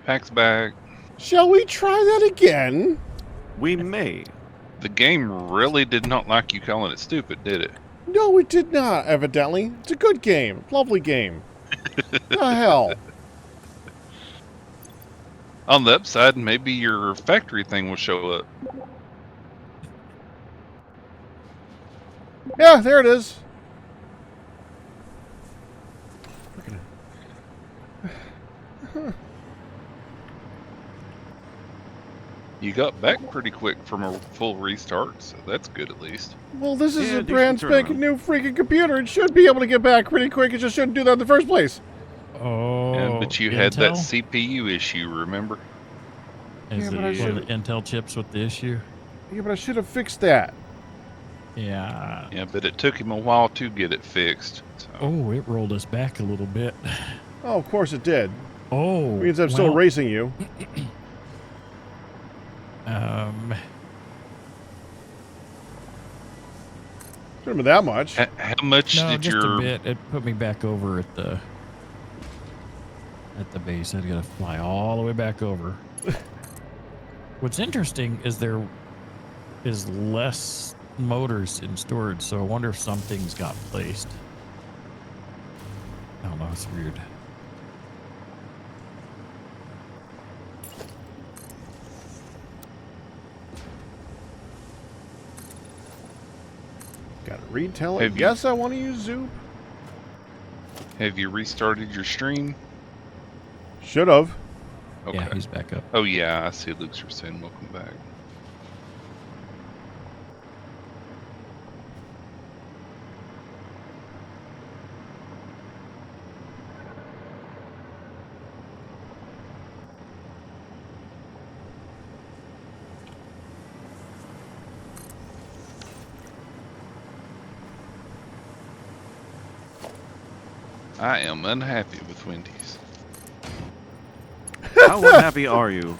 Pack's back. Shall we try that again? We may. The game really did not like you calling it stupid, did it? No, it did not, evidently. It's a good game. Lovely game. The hell? On the upside, maybe your factory thing will show up. Yeah, there it is. You got back pretty quick from a full restart, so that's good at least. Well, this is Yeah, a brand decent spanking turnaround. new freaking computer. It should be able to get back pretty quick. It just shouldn't do that in the first place. Oh, Yeah, but you had that CPU issue, remember? Is Yeah, it but I one of should've- the Intel chips with the issue? Yeah, but I should have fixed that. Yeah. Yeah, but it took him a while to get it fixed. So. Oh, it rolled us back a little bit. Oh, of course it did. Oh, Means I'm still racing you. Shouldn't have been that much. How much No, did just your... a bit. It put me back over at the base. I got to fly all the way back over. What's interesting is there is less motors in storage, so I wonder if some things got placed. I don't know. It's weird. Got to retell it. Have you- Yes, I want to use Zoop. Have you restarted your stream? Should have. Okay. Yeah, he's back up. Oh yeah, I see Luke's saying welcome back. I am unhappy with Wendy's. How unhappy are you?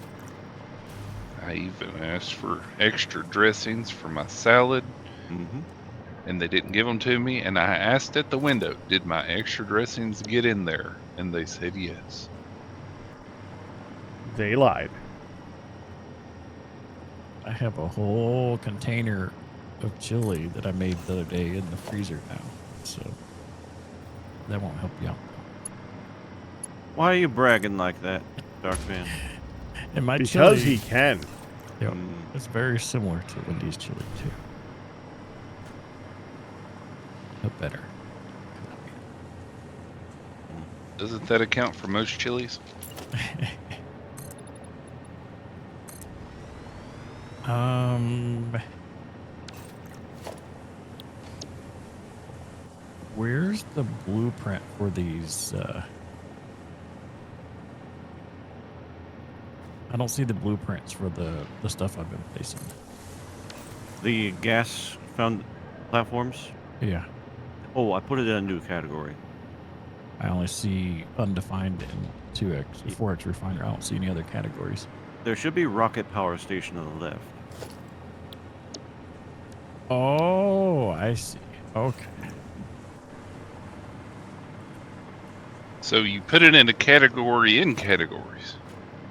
I even asked for extra dressings for my salad, Mm-hmm. and they didn't give them to me. And I asked at the window, did my extra dressings get in there? And they said yes. They lied. I have a whole container of chili that I made the other day in the freezer now, so that won't help you out. Why are you bragging like that, Dark Van? And my Because chili, he can. yep, it's very similar to Wendy's chili too, but better. Doesn't that account for most chilies? Where's the blueprint for these? I don't see the blueprints for the stuff I've been placing. The gas found platforms? Yeah, Oh, I put it in a new category. I only see undefined and 2x, 4x refiner. I don't see any other categories. There should be rocket power station on the left. Oh, I see. Okay. So you put it in a category in categories,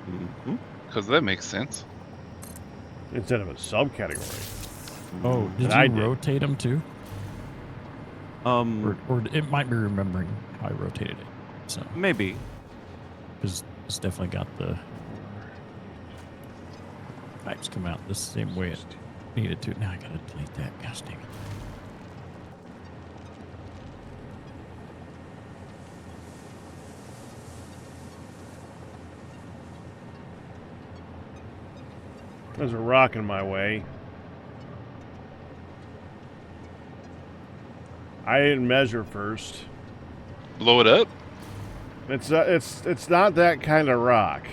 Mm-hmm. because that makes sense. Instead of a subcategory. Oh, did I you did. rotate them too? Um, Or it might be remembering how I rotated it. So, maybe. because it's definitely got the pipes come out the same way it needed to. Now I gotta delete that. Gosh dang it. There's a rock in my way. I didn't measure first. Blow it up? It's not that kind of rock.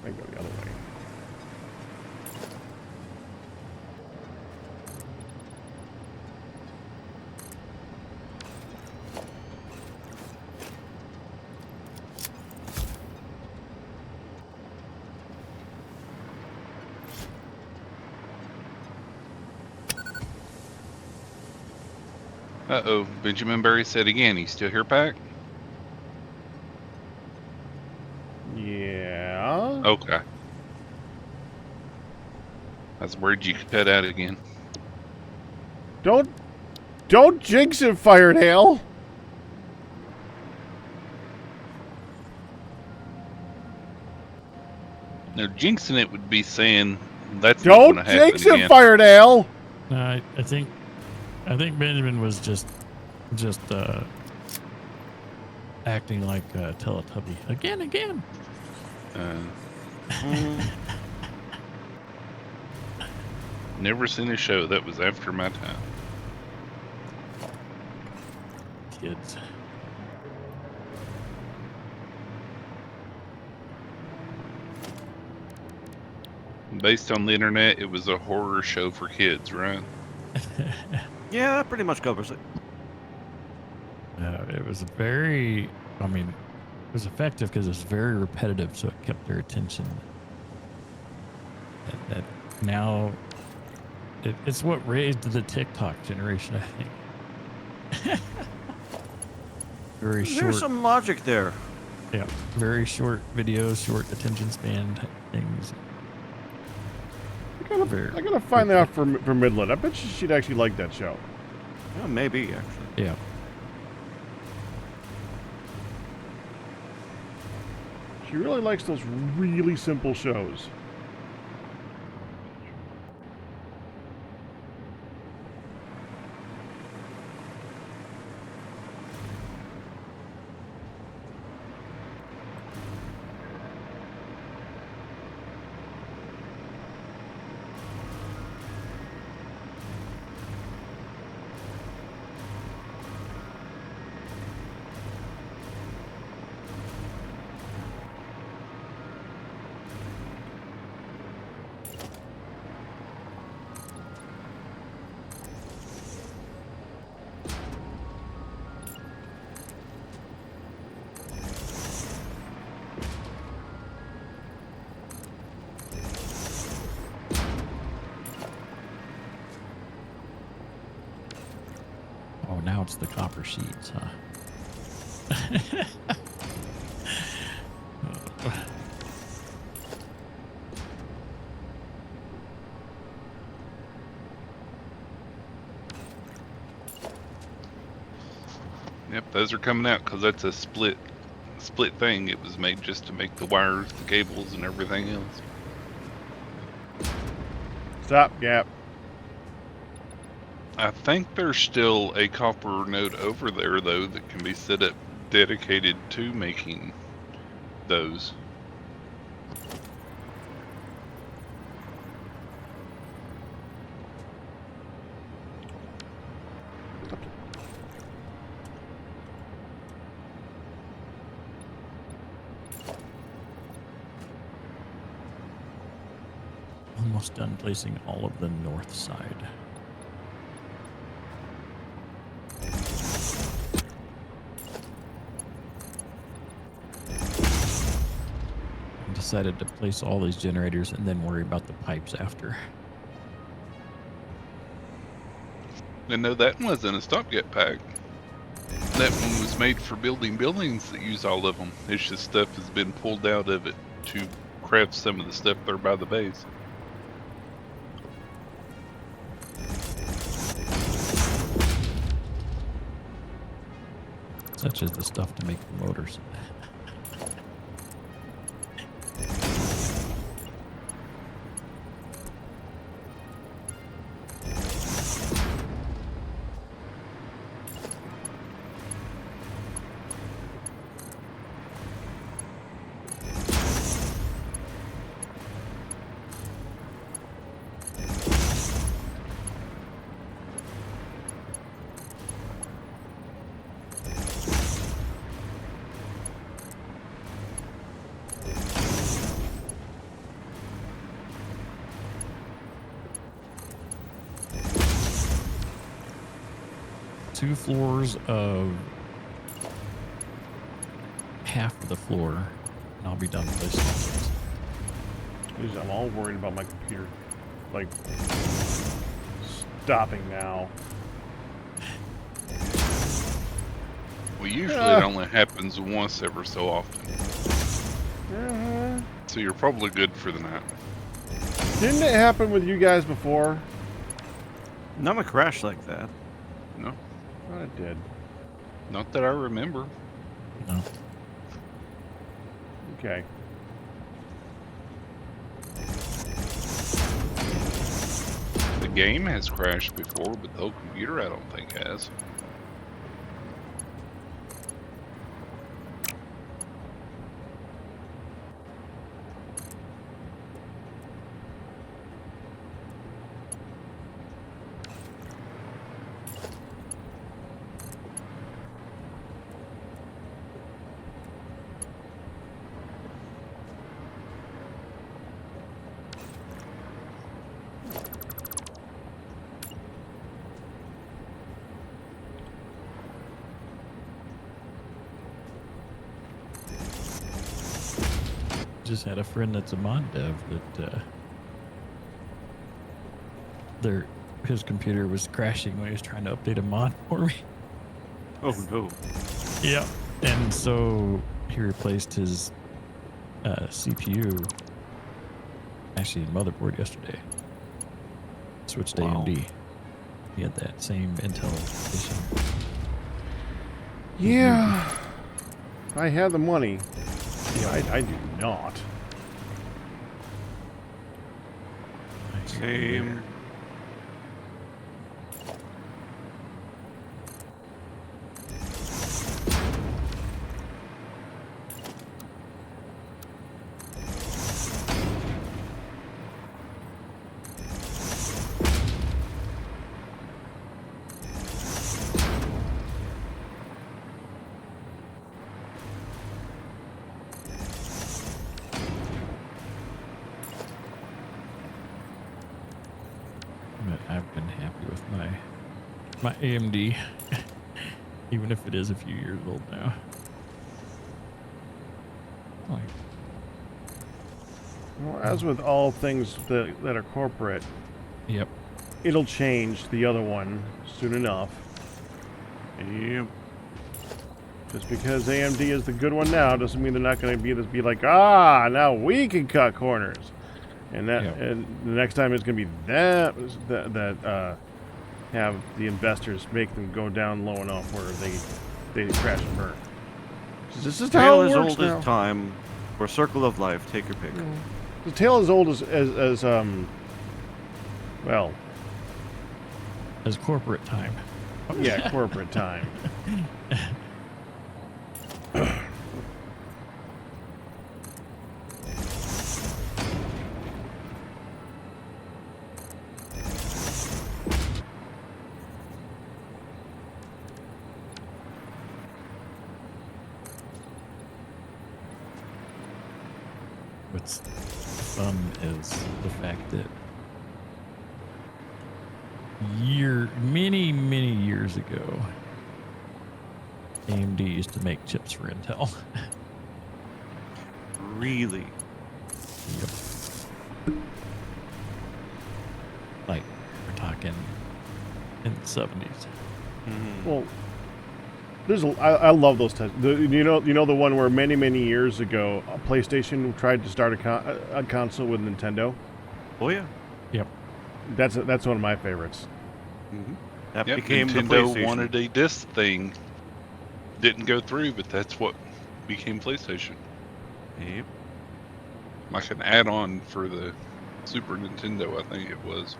I go the other way. Uh-oh. Benjamin Barry said again. He's still here, Pack? Yeah. Okay. I was worried you could cut out again. Don't jinx it, Fired Hail. Now, jinxing it would be saying that's not Don't going to happen jinx it, again. Fired Hail. I think Benjamin was just acting like a Teletubby again. Never seen a show that was after my time. Kids. Based on the internet, it was a horror show for kids, right? Yeah, that pretty much covers it. It was very, I mean, it was effective because it was very repetitive, so it kept their attention. That now, it's what raised the TikTok generation, I think. Very short. There's some logic there. Yeah, very short videos, short attention span type things. I gotta find that out for Midland. I bet she'd actually like that show. Yeah, maybe, actually. Yeah. She really likes those really simple shows. Oh, now it's the copper sheets, huh? Yep, those are coming out because that's a split thing. It was made just to make the wires, the cables, and everything else. Stop gap. I think there's still a copper node over there, though, that can be set up dedicated to making those. Almost done placing all of the north side. I decided to place all these generators and then worry about the pipes after. And no, that wasn't a stopgap pack. That one was made for building buildings that use all of them. It's just stuff has been pulled out of it to craft some of the stuff there by the base. Such as the stuff to make the motors. Two floors of half of the floor, and I'll be done placing things. Jeez, I'm all worried about my computer. Like, stopping now. Well, usually it only happens once ever so often. So you're probably good for the night. Didn't it happen with you guys before? Not a crash like that. No, I thought it did. not that I remember. No. Okay. The game has crashed before, but the whole computer I don't think has. Just had a friend that's a mod dev that his computer was crashing when he was trying to update a mod for me. Oh no. Yeah. And so he replaced his CPU, actually motherboard, yesterday. Switched to Wow. AMD. He had that same Intel issue. Yeah. I had the money. Yeah, I do not. Same. But I've been happy with my AMD, even if it is a few years old now. Like, Well, as with all things that are corporate, yep. it'll change the other one soon enough. Yep. Just because AMD is the good one now doesn't mean they're not going to be like, ah, now we can cut corners. And that, Yep. and the next time it's going to be that have the investors make them go down low enough where they crash and burn. This is how Tale it as works old now. as time, or circle of life. Take your pick. The tale as old as well, As corporate time. yeah, corporate time. What's fun is the fact that many years ago, AMD used to make chips for Intel. Really? Yep. Like, we're talking in the 70s. Mhm. Well, I love those tests. You know the one where many years ago, PlayStation tried to start a console with Nintendo. Oh yeah. Yep. That's one of my favorites. That Yep, became the Nintendo PlayStation. wanted a disc thing. Didn't go through, but that's what became PlayStation. Yep. Like an add-on for the Super Nintendo, I think it was.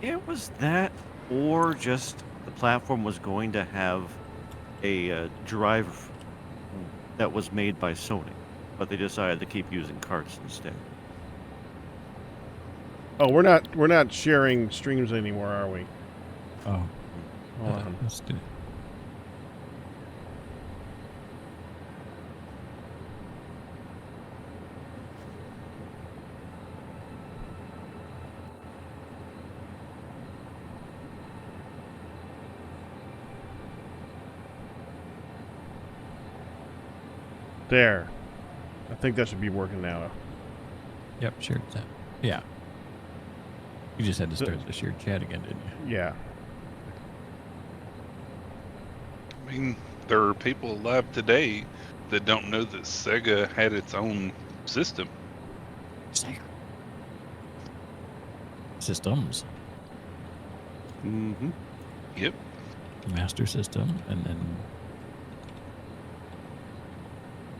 It was that, or just the platform was going to have a drive that was made by Sony, but they decided to keep using carts instead. Oh, we're not sharing streams anymore, are we? Oh, Hold on. let's do it. There. I think that should be working now. Yep, shared that. Yeah. You just had to start the shared chat again, didn't you? Yeah. mean, there are people alive today that don't know that Sega had its own system. Sega. Systems. Mm-hmm. Yep. Master System, and then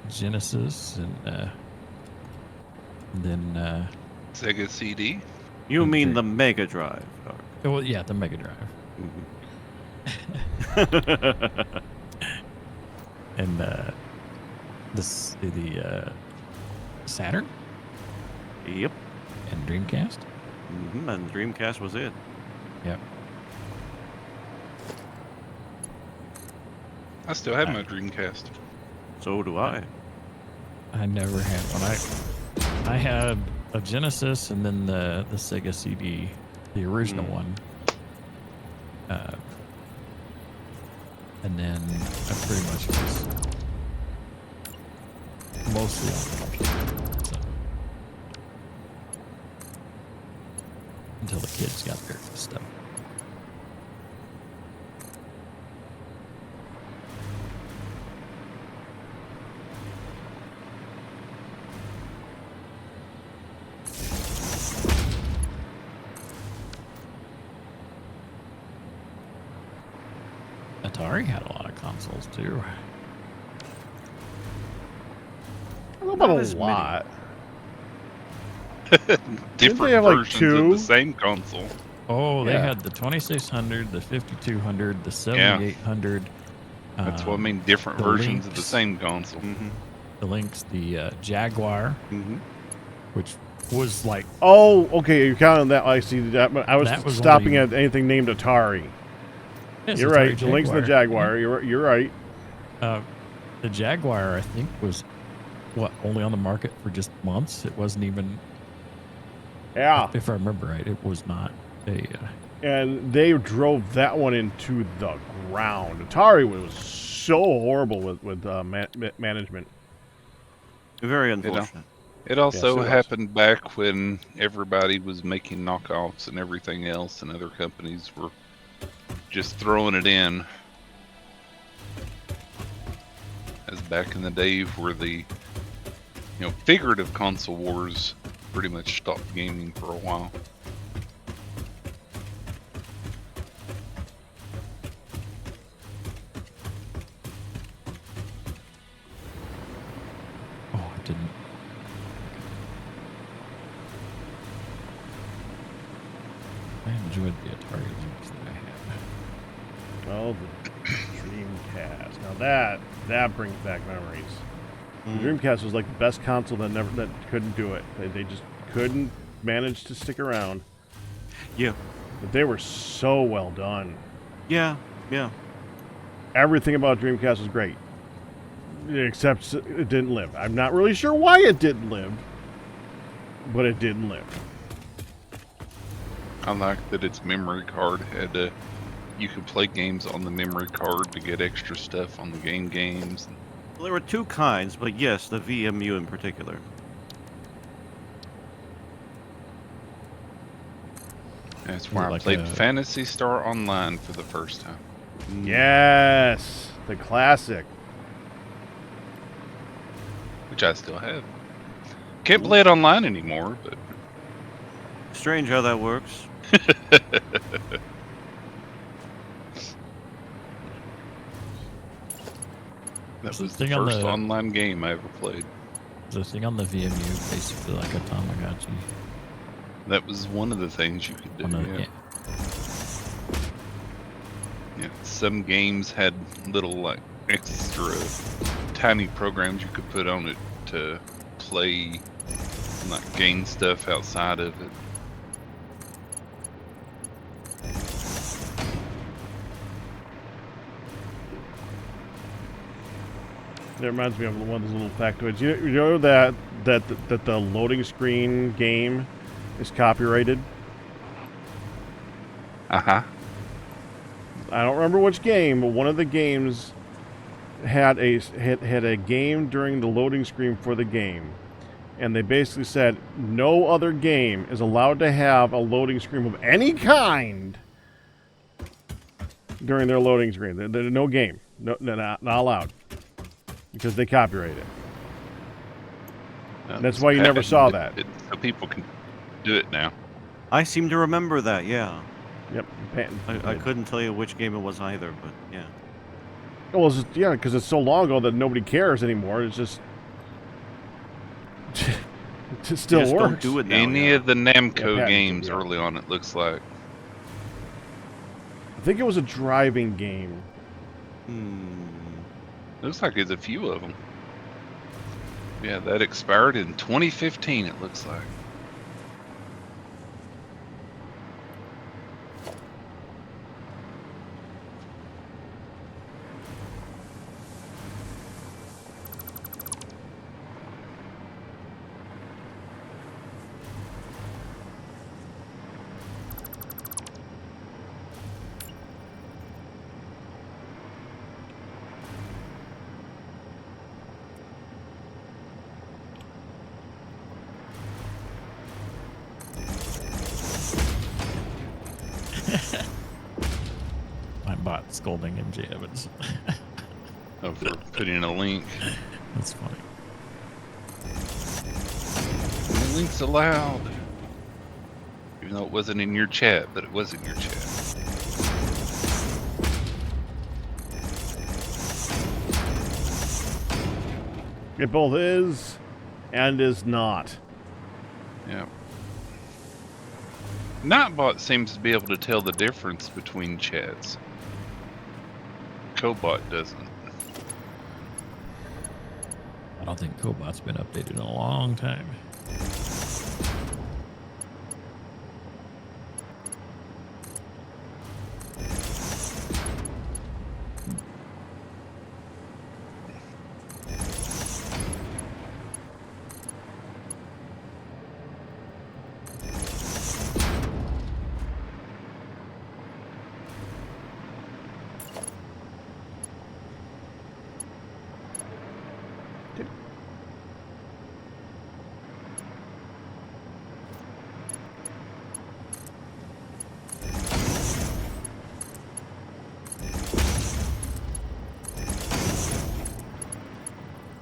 Genesis, and then Sega CD. You Okay. mean the Mega Drive? oh, well, yeah, the Mega Drive, Mm-hmm. and the Saturn Yep. and Dreamcast. Mm-hmm. And Dreamcast was it. Yep. I still have my Dreamcast. So do I. I never had one. I had a Genesis and then the Sega CD, the original one. And then I pretty much was mostly on the computer. So. Until the kids got their stuff. Atari had a lot of consoles too. I don't know about Not a as many. lot. Different have, like, versions of two? the same console. Oh, they Yeah. had the 2600, the 5200, the 7800. That's what I mean. Different the versions of the Lynx. same console. Mm-hmm. The Lynx, the Jaguar, Mm-hmm. which was like Oh, okay. You counted that. I see that. But I was, That was stopping only- at anything named Atari. yes, You're Atari right. The Lynx and the Jaguar. Yeah. You're right. The Jaguar, I think, was only on the market for just months. It wasn't even, Yeah. if I remember right, it was not a. And they drove that one into the ground. Atari was so horrible with management. Very know. unfortunate. It also Yes, it was. happened back when everybody was making knockoffs and everything else, and other companies were just throwing it in. As back in the day where the figurative console wars pretty much stopped gaming for a while. Oh, I didn't. I enjoyed the Atari Lynx that I had. Oh, the Dreamcast. Now that brings back memories. The Mm. Dreamcast was like the best console that couldn't do it. They just couldn't manage to stick around. Yeah. But they were so well done. Yeah. Yeah. Everything about Dreamcast was great. Except it didn't live. I'm not really sure why it didn't live. But it didn't live. I like that its memory card had you could play games on the memory card to get extra stuff on the games. Well, there were two kinds, but yes, the VMU in particular. That's where I like played a- Phantasy Star Online for the first time. Mm. Yes, the classic. Which I still have. Can't play it online anymore, but Strange how that works. that So was the the thing on first the- online game I ever played. The thing on the VMU, basically like a Tamagotchi. That was one of the things you could do. On the- Yeah. Yeah. Some games had little like extra tiny programs you could put on it to play, like gain stuff outside of it. That reminds me of one of those little factoids. You know that the loading screen game is copyrighted? Uh-huh. I don't remember which game, but one of the games had a game during the loading screen for the game. And they basically said no other game is allowed to have a loading screen of any kind during their loading screen. No game. No, not allowed. Because they copyright it. That's why you never saw that. So people can do it now. I seem to remember that, yeah. Yep. I couldn't tell you which game it was either, but yeah. Well, it's just, yeah, because it's so long ago that nobody cares anymore. It's just... it still They just works. don't do it now. Any yeah. of the Namco Yeah, games yeah. early on, it looks like. I think it was a driving game. Looks like there's a few of them. Yeah, that expired in 2015, it looks like. My bot scolding MJ Evans. Oh, for putting a link. That's funny. No links allowed. Even though it wasn't in your chat, but it was in your chat. It both is and is not. Yeah. Nightbot seems to be able to tell the difference between chats. Cobot doesn't. I don't think Cobot's been updated in a long time.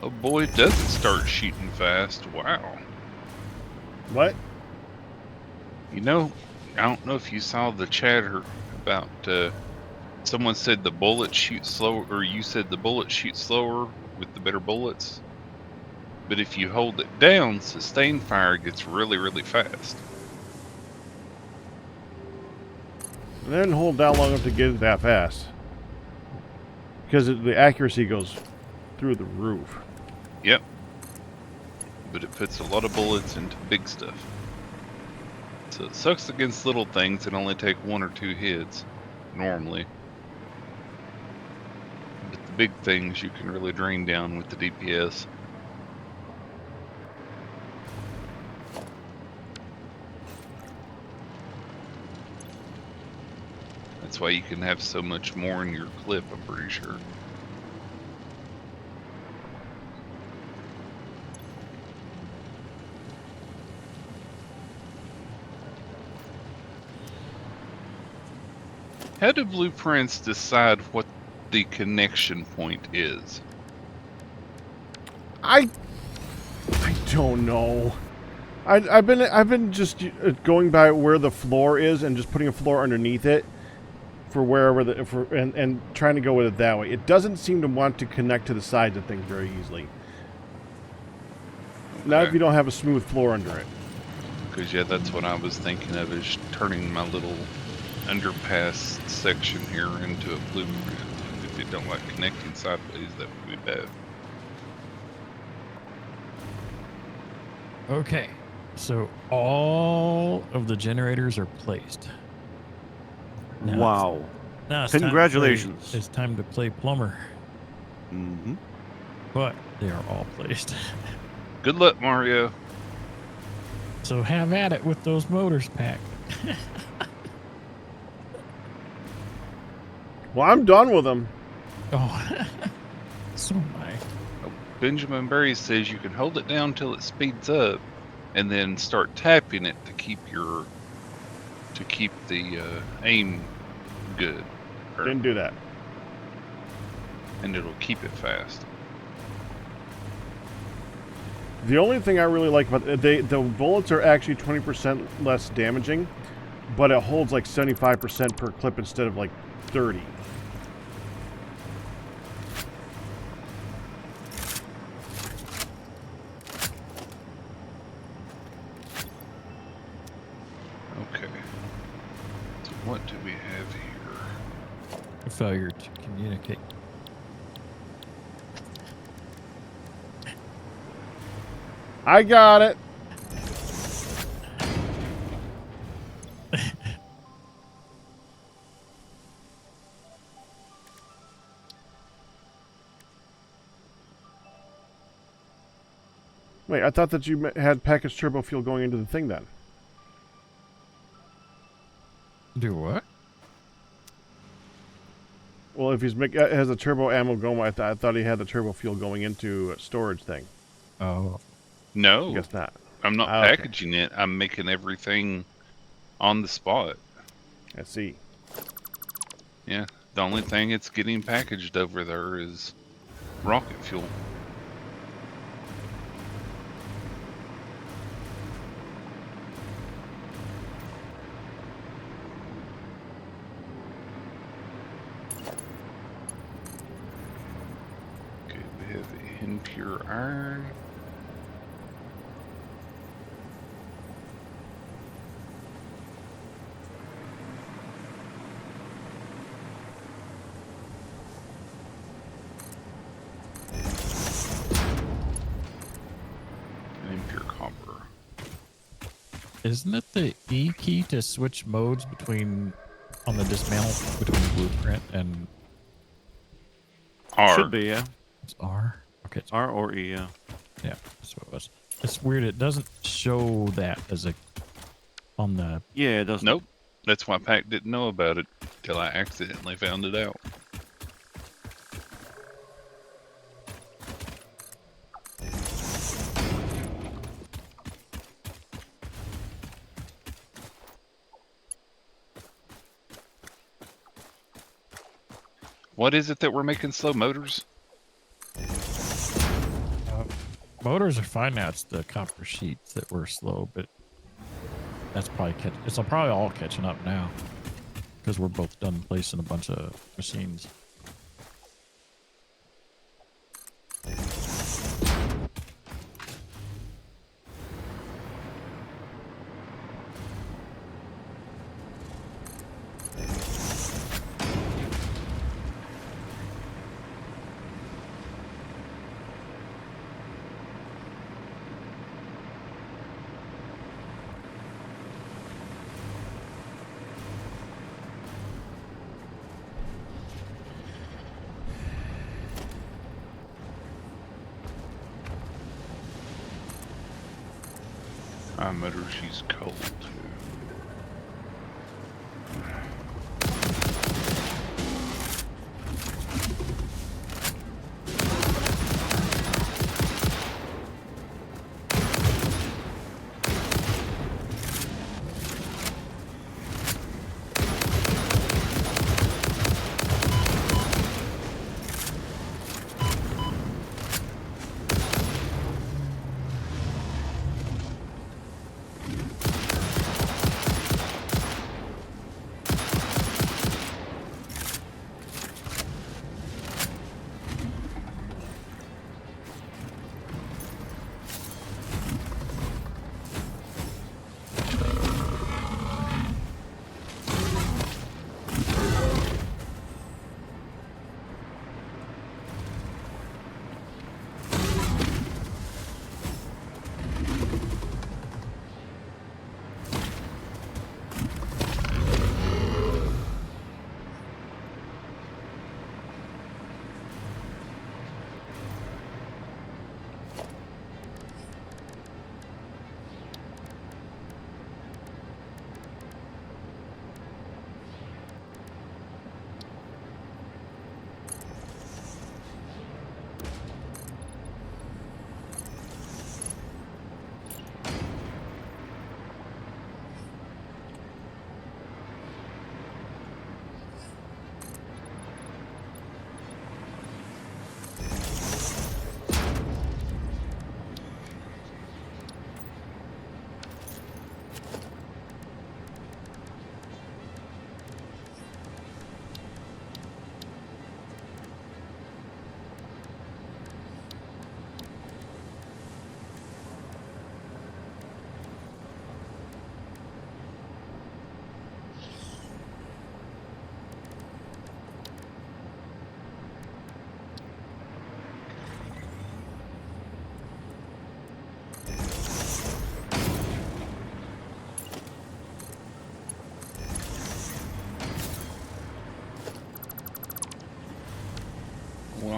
Oh boy, it doesn't start shooting fast. Wow. What? You know, I don't know if you saw the chatter about someone said the bullet shoots slower, or you said the bullet shoots slower with the better bullets. But if you hold it down, sustained fire gets really, really fast. And then hold down long enough to get it that fast. Because the accuracy goes through the roof. Yep. But it puts a lot of bullets into big stuff. So it sucks against little things that only take 1 or 2 hits, normally. But the big things you can really drain down with the DPS. That's why you can have so much more in your clip, I'm pretty sure. How do blueprints decide what the connection point is? I don't know. I've been just going by where the floor is and just putting a floor underneath it for wherever and trying to go with it that way. It doesn't seem to want to connect to the sides of things very easily. Not if you don't have a smooth floor under it. Because yeah, that's what I was thinking of, is turning my little underpass section here into a blueprint. If it don't like connecting sideways, that would be bad. Okay, so all of the generators are placed. Now Wow. now it's time to Congratulations. it's time to play plumber, Mm-hmm. but they are all placed. Good luck, Mario. So have at it with those motors, Pack. Well, I'm done with them. Oh, so am I. Benjamin Berry says you can hold it down till it speeds up, and then start tapping it to keep the aim good. Or- Didn't do that. and it'll keep it fast. The only thing I really like about the bullets are actually 20% less damaging, but it holds like 75% per clip instead of like 30. Okay. So what do we have here? Failure to communicate. I got it. Wait, I thought that you had package turbo fuel going into the thing then. Do what? Well, if he's has a turbo ammo going, I thought he had the turbo fuel going into a storage thing. Oh, I No, guess not. I'm not Okay. packaging it. I'm making everything on the spot. I see. Yeah, the only thing it's getting packaged over there is rocket fuel. Okay, we have impure iron. And impure copper. isn't it the E key to switch modes between on the dismantle between blueprint and R. Should be, yeah. it's R? Okay, it's R or E, yeah. yeah, that's what it was. It's weird. It doesn't show that as a on the. Yeah, it doesn't. Nope. That's why Pac didn't know about it till I accidentally found it out. What is it that we're making slow motors? Motors are fine now. It's the copper sheets that were slow, but that's probably it's probably all catching up now because we're both done placing a bunch of machines. My motor, she's cold too.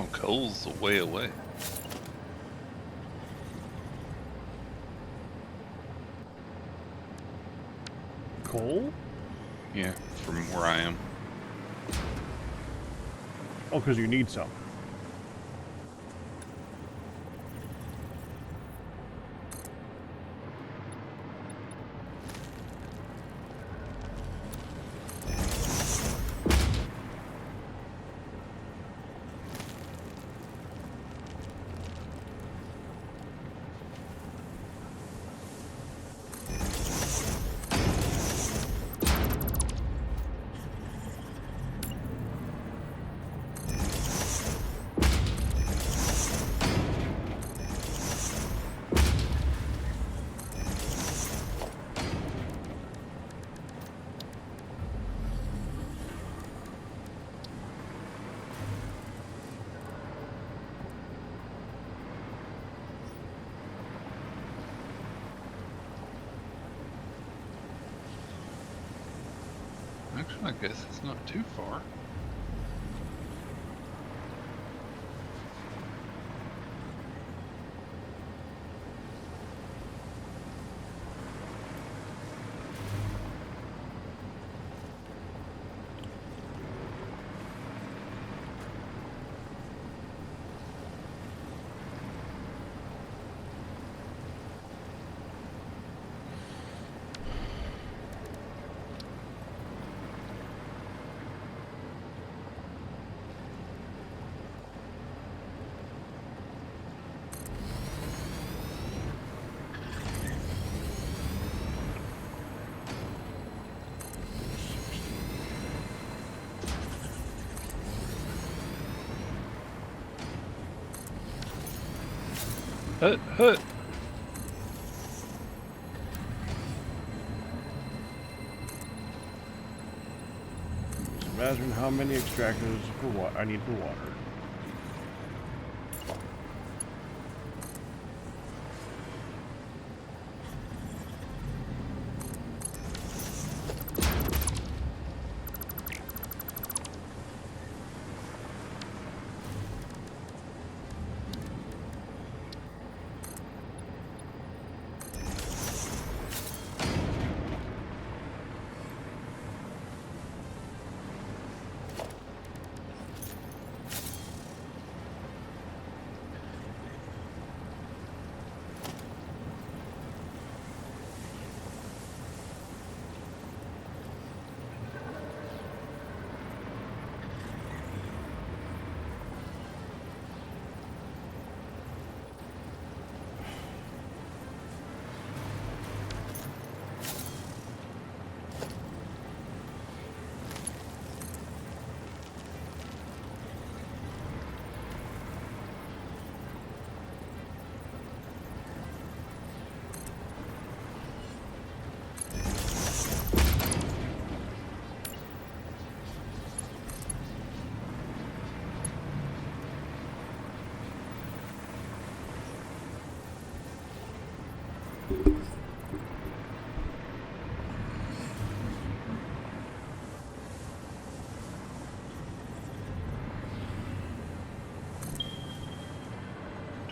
Oh, coal's a way away. Coal? Yeah, from where I am. Oh, because you need some. Actually, I guess it's not too far. Hut, hut. Just imagine how many extractors for what I need for water.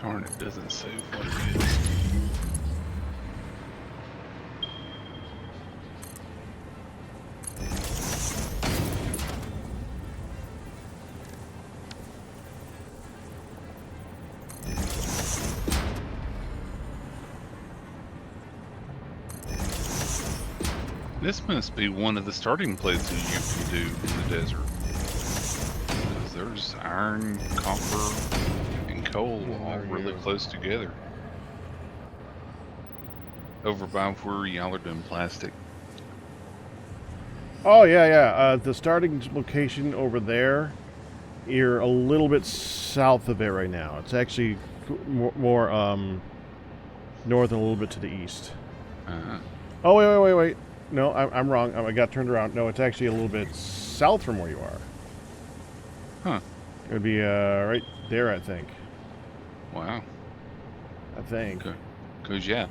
Darn, it doesn't say what it is. This must be one of the starting places you can do in the desert. Because there's iron, copper, and coal all really close together. Over by where y'all are doing plastic. Oh, yeah, yeah. The starting location over there, you're a little bit south of it right now. It's actually more north and a little bit to the east. Oh, wait. No, I'm wrong. I got turned around. No, it's actually a little bit south from where you are. Huh. It would be right there, I think. Wow. I think. Because, yeah.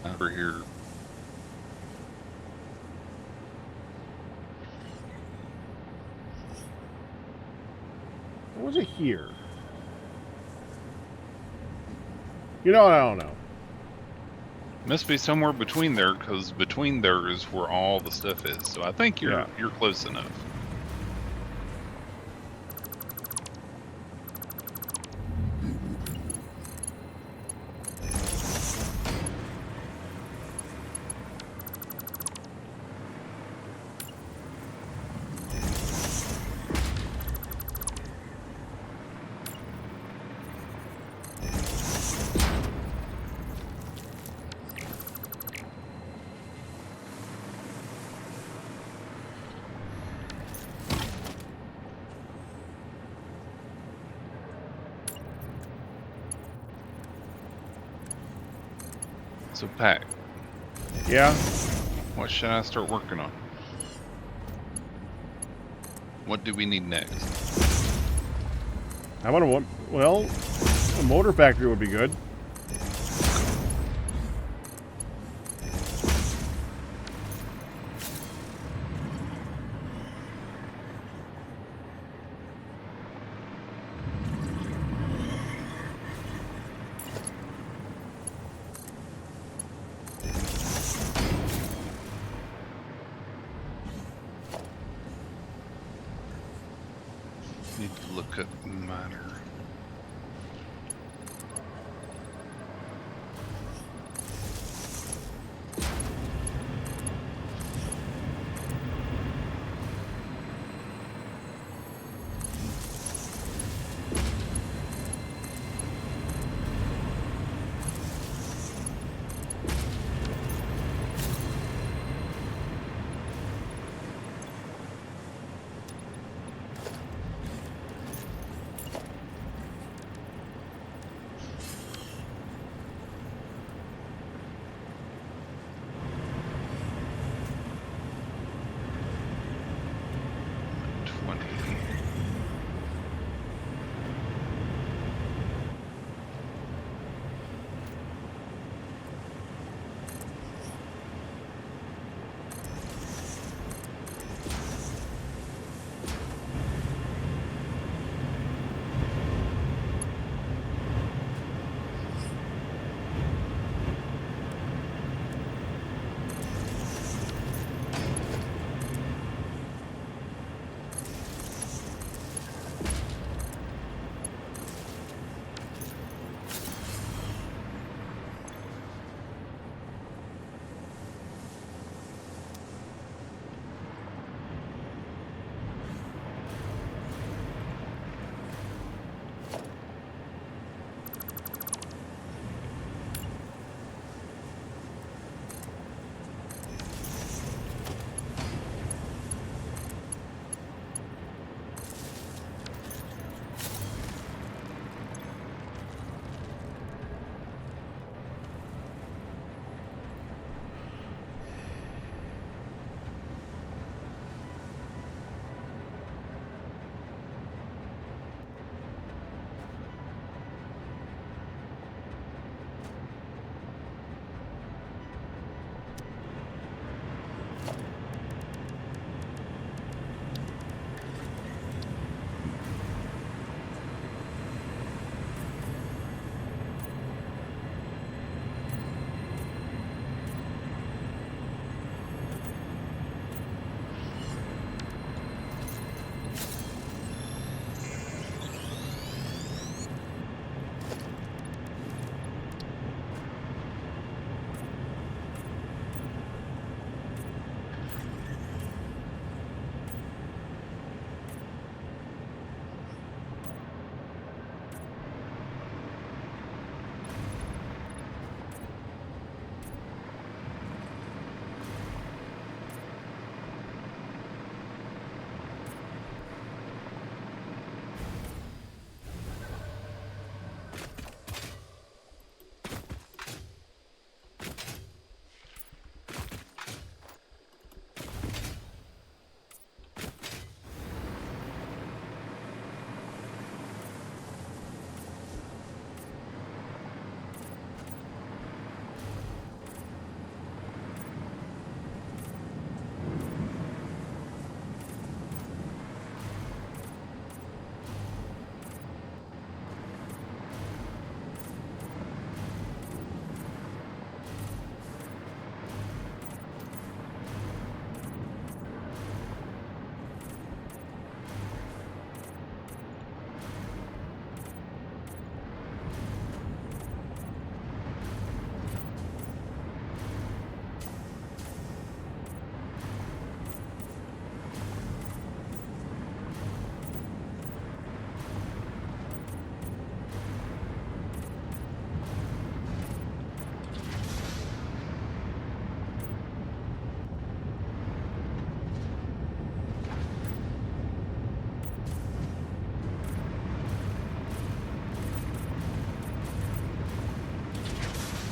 Over here. was it here? You know, I don't know. Must be somewhere between there, because between there is where all the stuff is. So I think you're close enough. So Pat, Yeah? what should I start working on? What do we need next? I wonder what... Well, a motor factory would be good. Need to look at miner.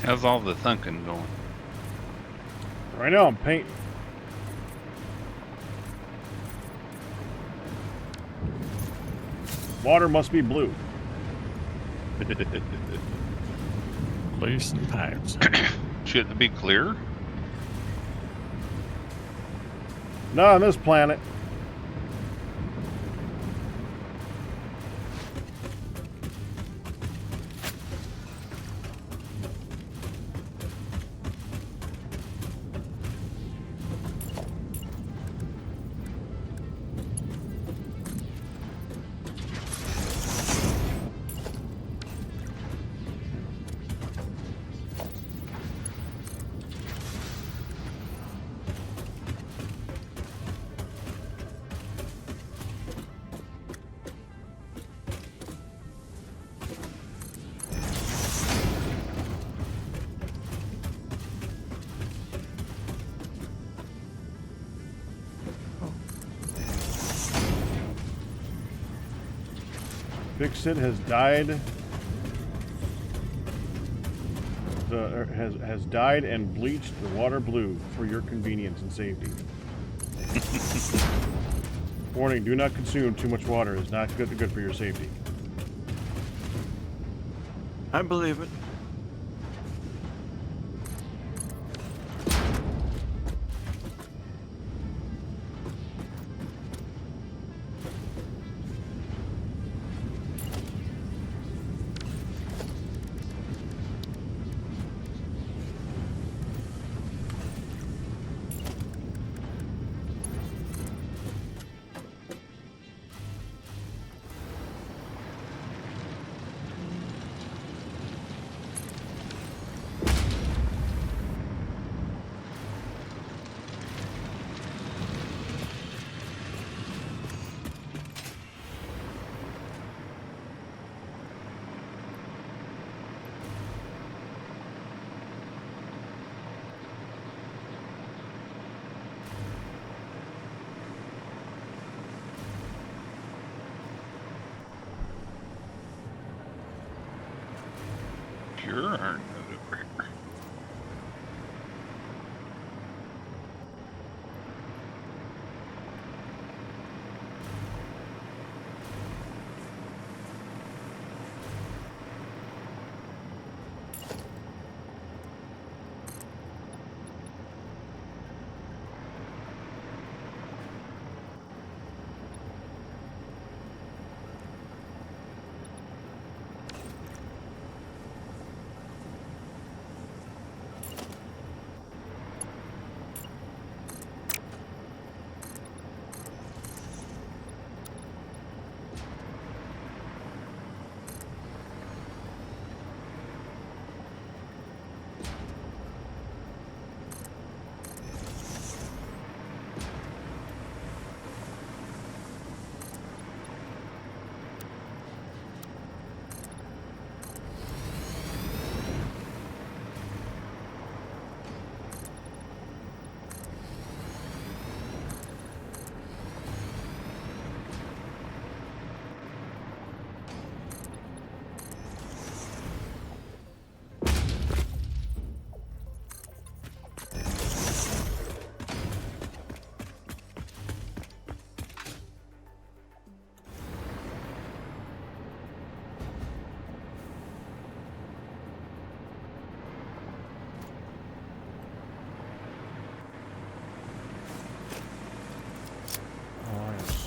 How's all the thunking going? Right now, I'm painting. Water must be blue. Loosen pipes. Shouldn't it be clear? Not on this planet. Fix-It has died. Has died and bleached the water blue for your convenience and safety. Warning: do not consume too much water. It's not good for your safety. I believe it. Pure iron over here.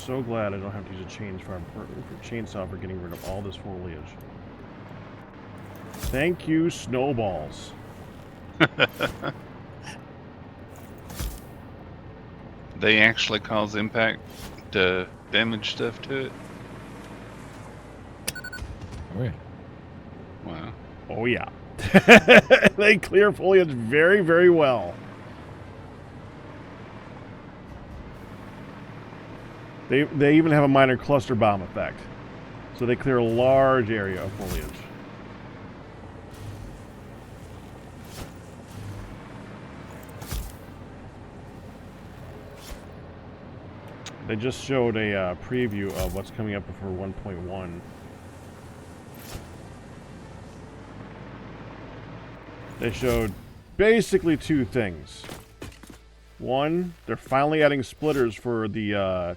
So glad I don't have to use a chainsaw for getting rid of all this foliage. Thank you, snowballs. They actually cause impact to damage stuff to it? Oh, yeah. Wow. Oh yeah. They clear foliage very, very well. They even have a minor cluster bomb effect. So they clear a large area of foliage. They just showed a preview of what's coming up for 1.1. They showed basically two things. One, they're finally adding splitters for the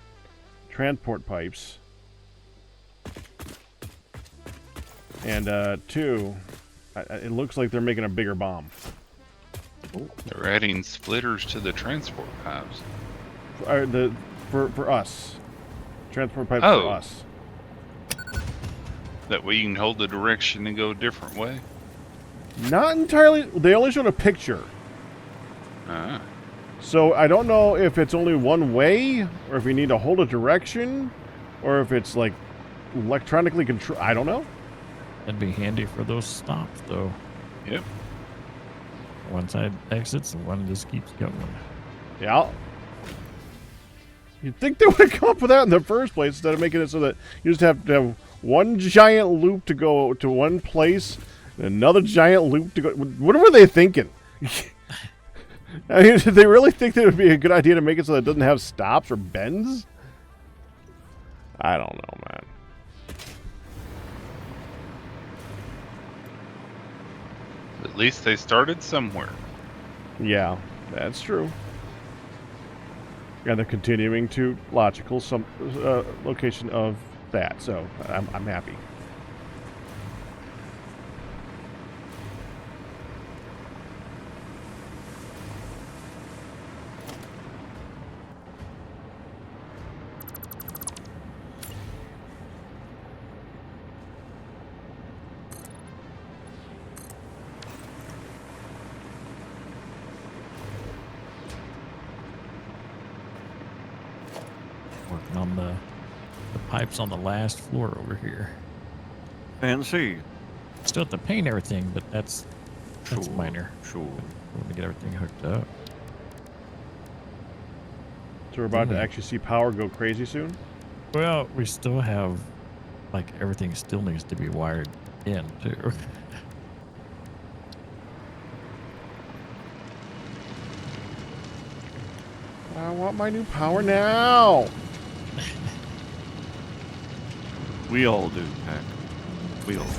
transport pipes. And two, it looks like they're making a bigger bomb. They're adding splitters to the transport pipes. For us. Transport pipes Oh. for us. That way you can hold the direction and go a different way. Not entirely. They only showed a picture. Ah. So I don't know if it's only one way, or if you need to hold a direction, or if it's like electronically controlled. I don't know. That'd be handy for those stops, though. Yep. One side exits and one just keeps going. Yeah. You'd think they would have come up with that in the first place instead of making it so that you just have to have one giant loop to go to one place, and another giant loop to go. What were they thinking? I mean, did they really think that it would be a good idea to make it so that it doesn't have stops or bends? I don't know, man. At least they started somewhere. Yeah, that's true. And they're continuing to logical some location of that, so I'm happy. Working on the pipes on the last floor over here. Fancy. Still have to paint everything, but that's Sure. minor. Sure. We want to get everything hooked up. So we're about to actually see power go crazy soon? Well, we still have, like, everything still needs to be wired in, too. I want my new power now! We all do, Pack. We all do.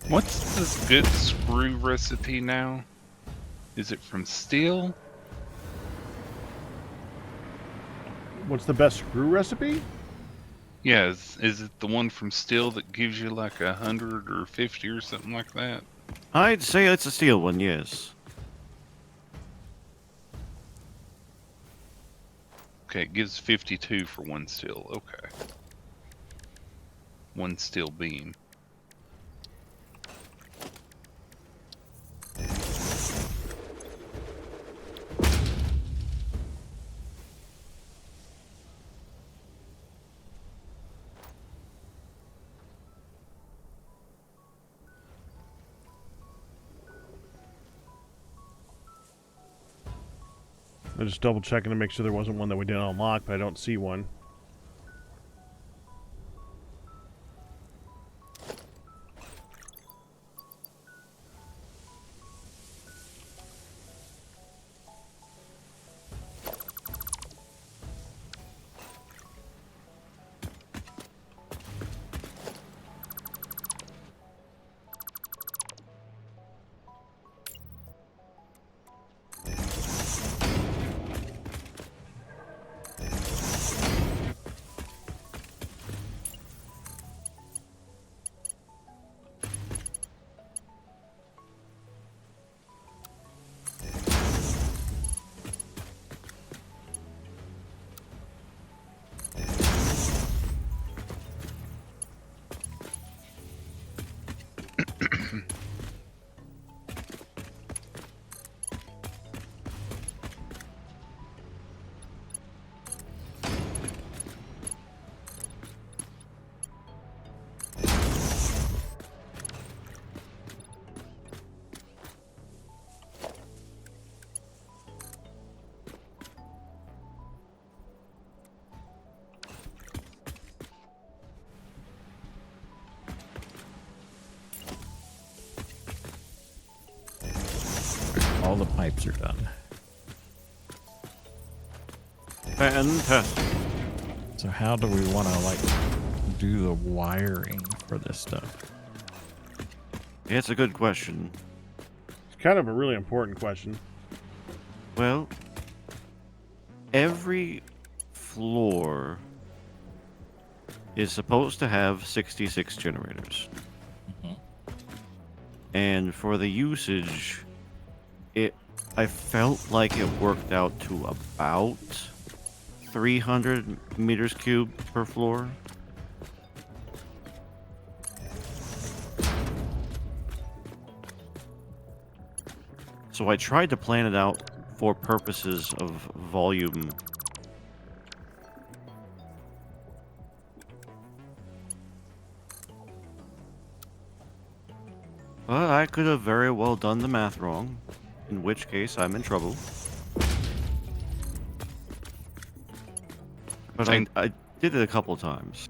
What's this good screw recipe now? Is it from steel? What's the best screw recipe? Yeah, is it the one from steel that gives you like 100 or 50 or something like that? I'd say it's a steel one, yes. Okay, it gives 52 for one steel. Okay. One steel beam. I'm just double checking to make sure there wasn't one that we didn't unlock, but I don't see one. All the pipes are done. Fantastic. So how do we want to like do the wiring for this stuff? It's a good question. It's kind of a really important question. Well, every floor is supposed to have 66 generators. And for the usage, I felt like it worked out to about 300 meters cubed per floor. So I tried to plan it out for purposes of volume. But I could have very well done the math wrong, in which case I'm in trouble. But I did it a couple times.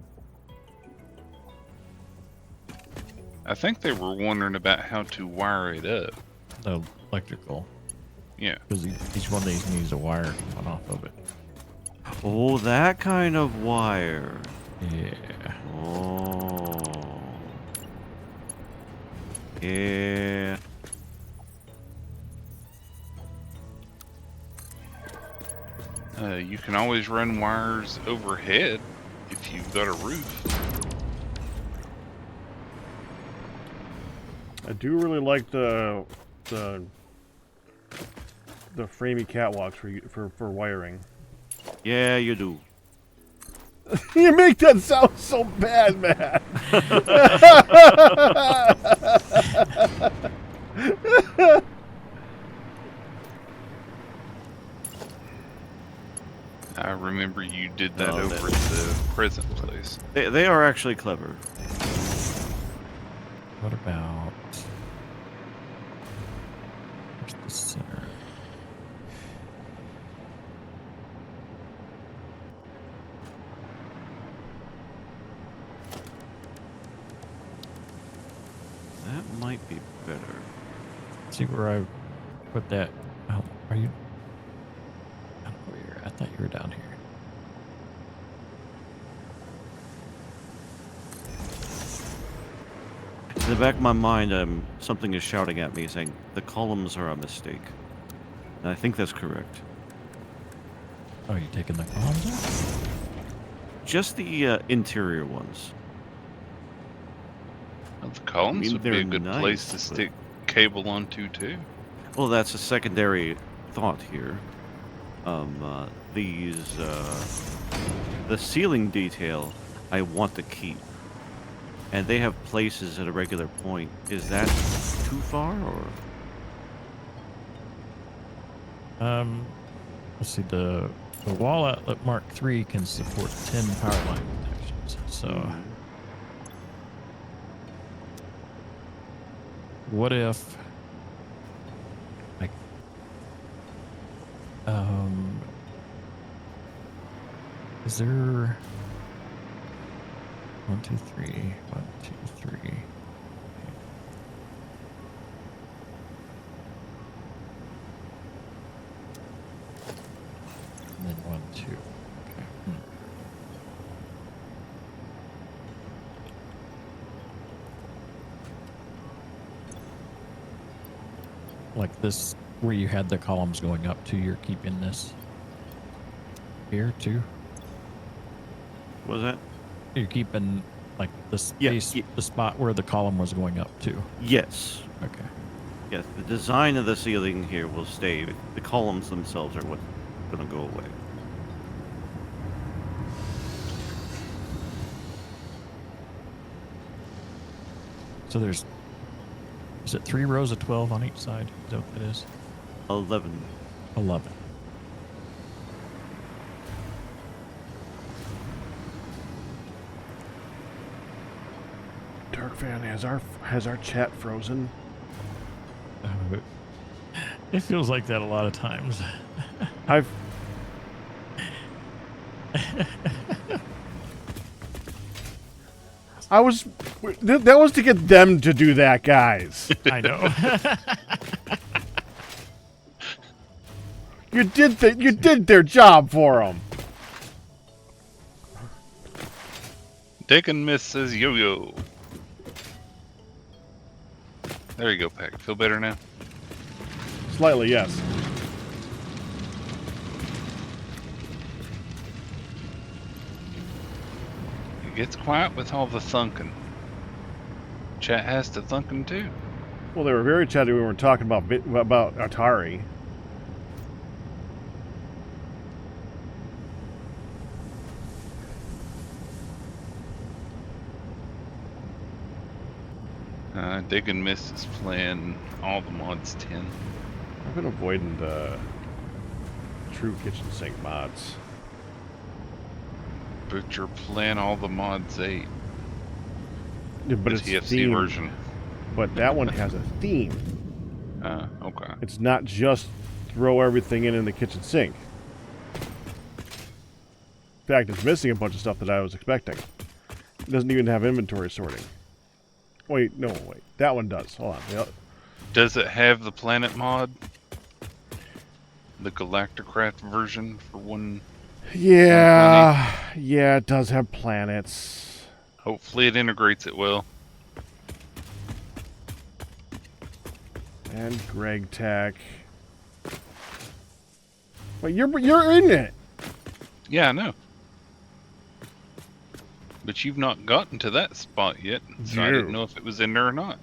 I think they were wondering about how to wire it up. The electrical. Yeah. Because each one of these needs a wire coming off of it. Oh, that kind of wire. Yeah. Oh. Yeah. You can always run wires overhead if you've got a roof. I do really like the framey catwalks for wiring. Yeah, you do. You make that sound so bad, man. I remember you did that Oh, over at the present place. They are actually clever. What about... Where's the center? That might be better. See where I put that? Oh, are you? I don't know where you're at. I thought you were down here. In the back of my mind, something is shouting at me saying, the columns are a mistake. And I think that's correct. Oh, you taking the columns out? Just the interior ones. Well, the columns would be they're a good place to nice, stick cable onto too. Well, that's a secondary thought here. The ceiling detail I want to keep. And they have places at a regular point. Is that too far, or? Let's see, the wall outlet Mark III can support 10 power line connections. So, what if, like, is there 1, 2, 3, 1, 2, 3? And then 1, 2. Okay. Like this, where you had the columns going up to, you're keeping this here too? What was that? You're keeping like the space, the spot where the column was going up to? Yes. Okay. Yes, the design of the ceiling here will stay. The columns themselves are what's going to go away. So is it 3 rows of 12 on each side? Is that what that is? 11. 11. Dark Fan, has our chat frozen? It feels like that a lot of times. That was to get them to do that, guys. I know. You did their job for them. Dick and Miss says yo-yo. There you go, Pack. Feel better now? Slightly, yes. It gets quiet with all the thunking. Chat has to thunking too. Well, they were very chatty when we were talking about Atari. Dig and Miss is playing all the mods 10. I've been avoiding the true kitchen sink mods. But you're playing all the mods 8. Yeah, but the it's TFC themed. version. But that one has a theme. Okay. It's not just throw everything in the kitchen sink. In fact, it's missing a bunch of stuff that I was expecting. It doesn't even have inventory sorting. Wait, no, wait. That one does. Hold on. Yep. Does it have the planet mod? The Galacticraft version for one? Yeah. Yeah, it does have planets. Hopefully it integrates it well. And Greg Tech. Wait, you're in it. Yeah, I know. But you've not gotten to that spot yet, so I didn't know if it was in there or not.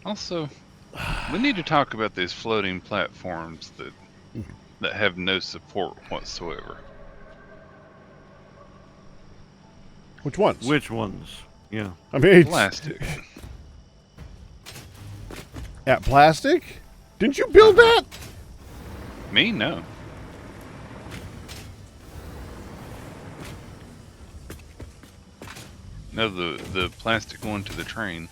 Also, we need to talk about these floating platforms that have no support whatsoever. Which ones? Which ones? Yeah. I mean, Plastic. At Plastic? Didn't you build that? Me? No. No, the plastic going to the train.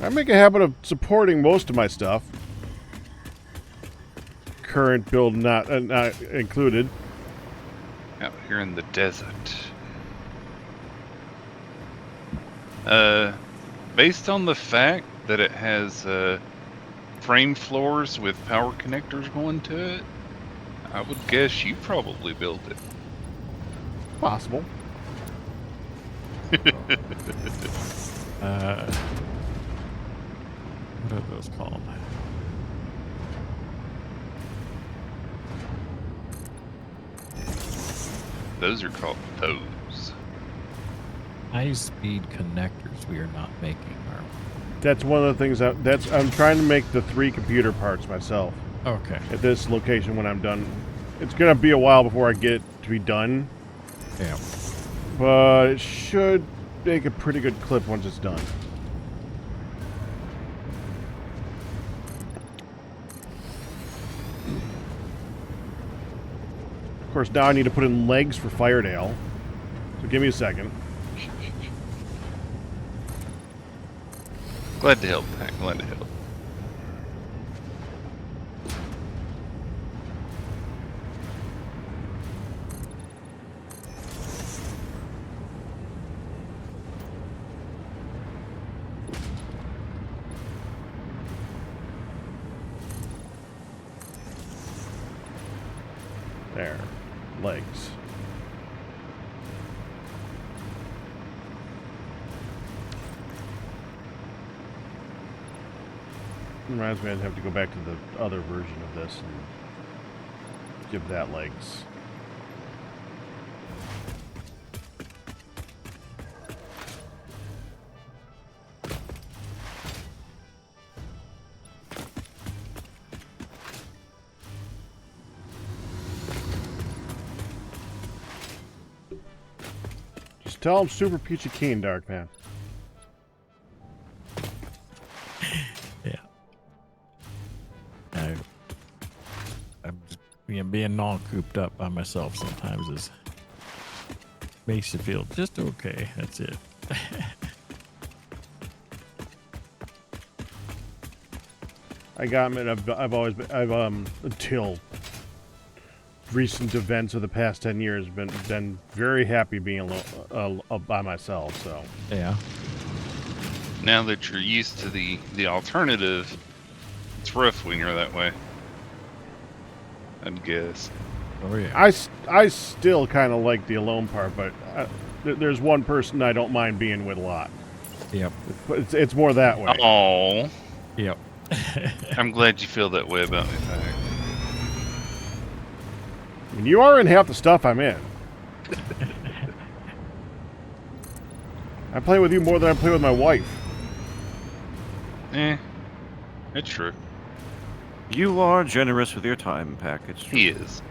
I make a habit of supporting most of my stuff. Current build not included. Out here in the desert. Based on the fact that it has frame floors with power connectors going to it, I would guess you probably built it. Possible. What are those called? Those are called toes. High-speed connectors we are not making, are we? That's one of the things I'm trying to make the 3 computer parts myself Okay. at this location when I'm done. It's gonna be a while before I get it to be done, Yeah. but it should make a pretty good clip once it's done. Of course, now I need to put in legs for Firedale. So give me a second. Glad to help, Pat. Glad to help. There. Legs. Reminds me I'd have to go back to the other version of this and give that legs. Just tell him Super Peachy Keen, Dark Man. Yeah. I'm just, being all cooped up by myself sometimes is makes you feel just okay. That's it. I got him, and I've always been, until recent events of the past 10 years, been very happy being alone, by myself. So Yeah. Now that you're used to the alternative, it's rough when you're that way. I'd guess. Oh yeah. I still kind of like the alone part, but there's one person I don't mind being with a lot. Yep. But it's more that way. Oh, Yep. I'm glad you feel that way about me, Pat. I mean, you are in half the stuff I'm in. I play with you more than I play with my wife. It's true. You are generous with your time, Pack. It's true. He is.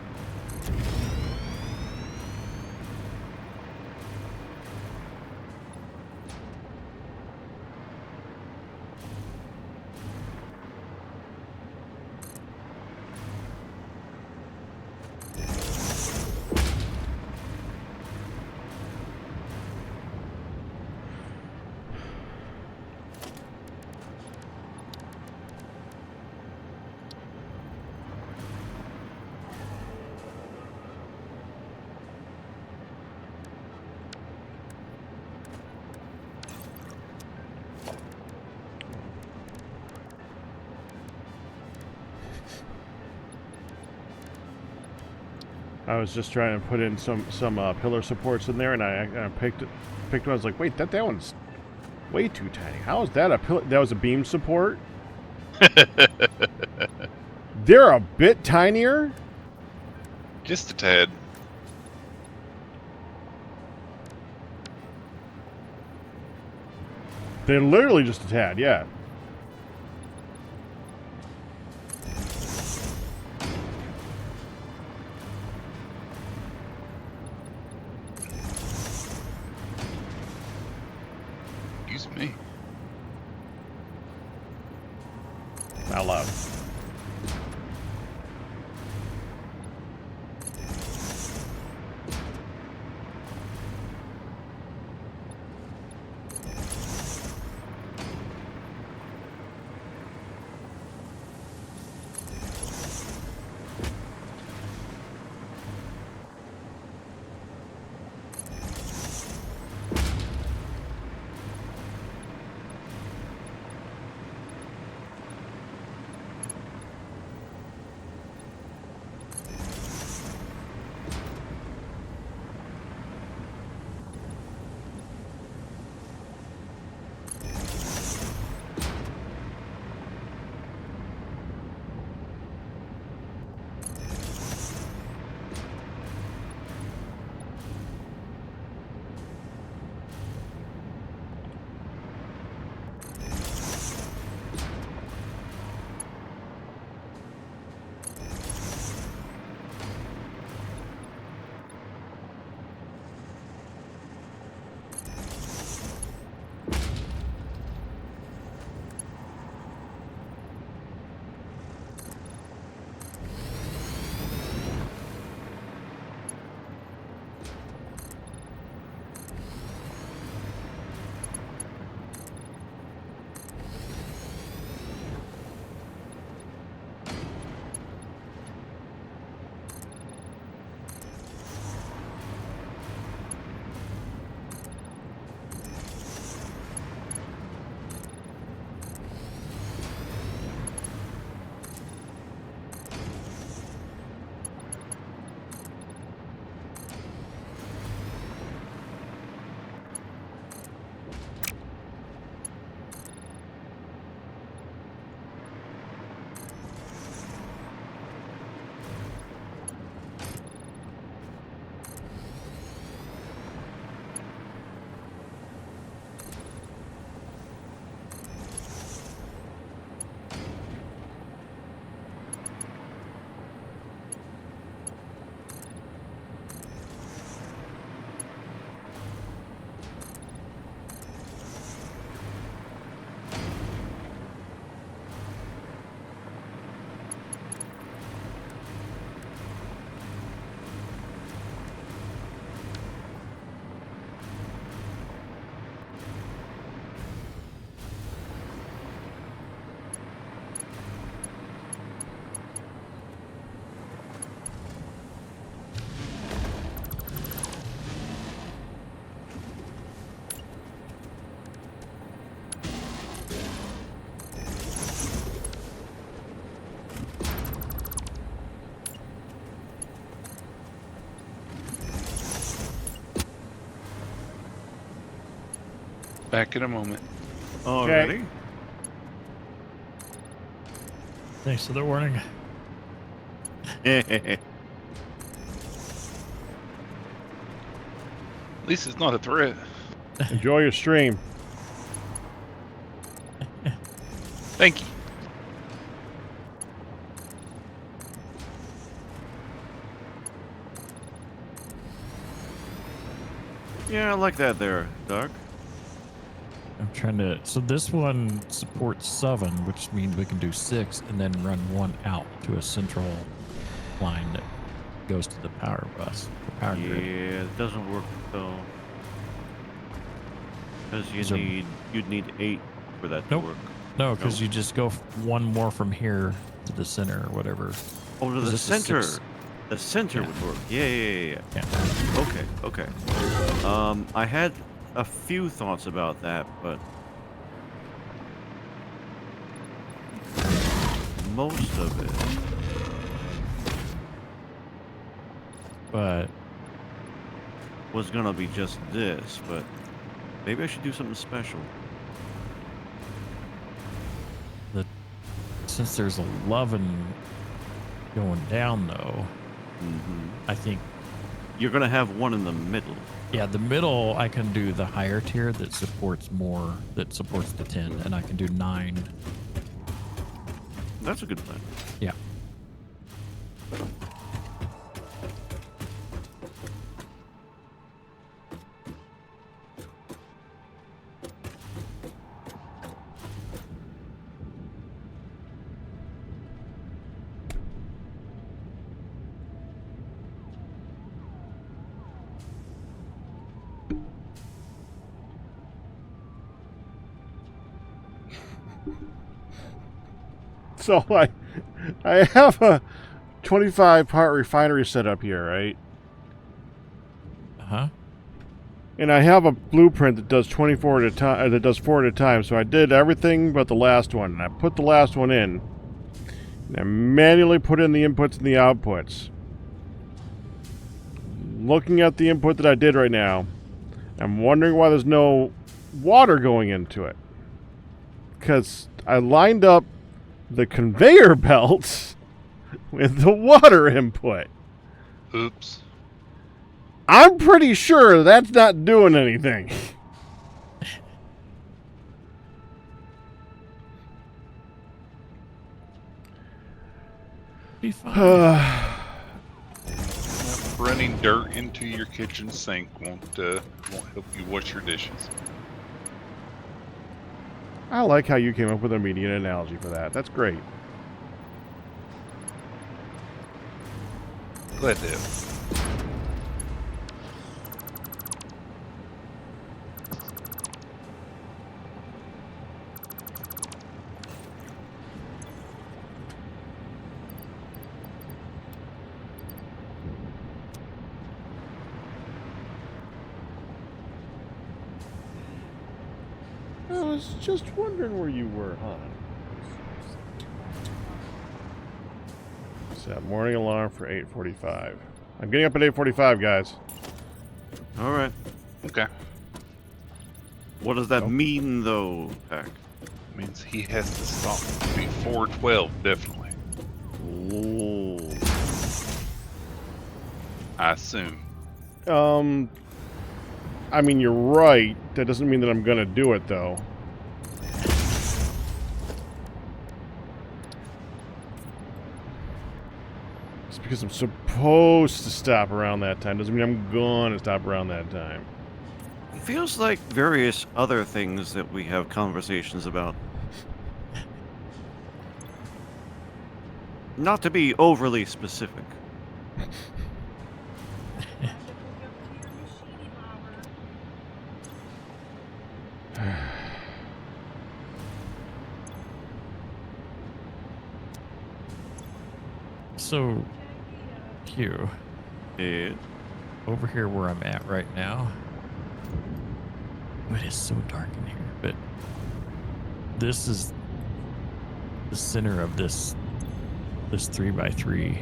I was just trying to put in some pillar supports in there, and I picked one. I was like, wait, that one's way too tiny. How is that a pillar? That was a beam support. They're a bit tinier. Just a tad. They're literally just a tad, yeah. Excuse me. Not loud. Back in a moment. Already? Thanks for the warning. At least it's not a threat. Enjoy your stream. Thank you. Yeah, I like that there, Doug. I'm trying to. So this one supports 7, which means we can do 6 and then run 1 out to a central line that goes to the power bus. The power grid. Yeah, it doesn't work though. Because Is there- you'd need 8 for that to Nope. work. No, because No. you just go 1 more from here to the center or whatever. Oh, to the Is this a center. 6? The center Yeah. would work. Yeah. Yeah. Okay. I had a few thoughts about that, but most of it But was gonna be just this, but maybe I should do something special. since there's 11 going down, though, I think, You're gonna have one in the middle. yeah, the middle, I can do the higher tier that supports more, that supports the 10, and I can do 9. That's a good plan. Yeah. So I have a 25-part refinery set up here, right? Uh-huh. And I have a blueprint that does 24 at a time. That does 4 at a time. So I did everything but the last one. And I put the last one in. And I manually put in the inputs and the outputs. Looking at the input that I did right now, I'm wondering why there's no water going into it. Because I lined up the conveyor belts with the water input. Oops. I'm pretty sure that's not doing anything. Be fine. Running dirt into your kitchen sink won't help you wash your dishes. I like how you came up with a immediate analogy for that. That's great. Glad to help. I was just wondering where you were, huh? Set morning alarm for 8:45. I'm getting up at 8:45, guys. All right. Okay. What does that mean, though, Pack? Means he has to stop before 12, definitely. Oh. I assume. I mean, you're right. That doesn't mean that I'm gonna do it, though. Just because I'm supposed to stop around that time doesn't mean I'm gonna stop around that time. It feels like various other things that we have conversations about. Not to be overly specific. So, Q, Yeah. over here where I'm at right now, it is so dark in here, but this is the center of this 3x3.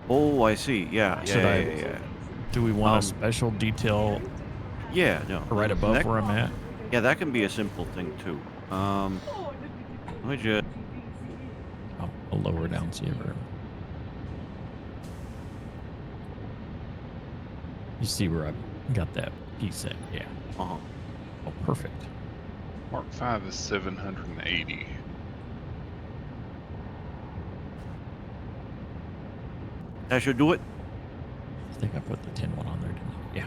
Oh, I see. Yeah. Should I- Yeah. Do we want Um, a special detail Yeah, no. right above that, where I'm at? Yeah, that can be a simple thing too. Let me just. I'll lower down so you have room. You see where I got that piece in? Yeah. Uh-huh. Oh, perfect. Mark 5 is 780. That should do it. I think I put the tin one on there, didn't I? Yeah.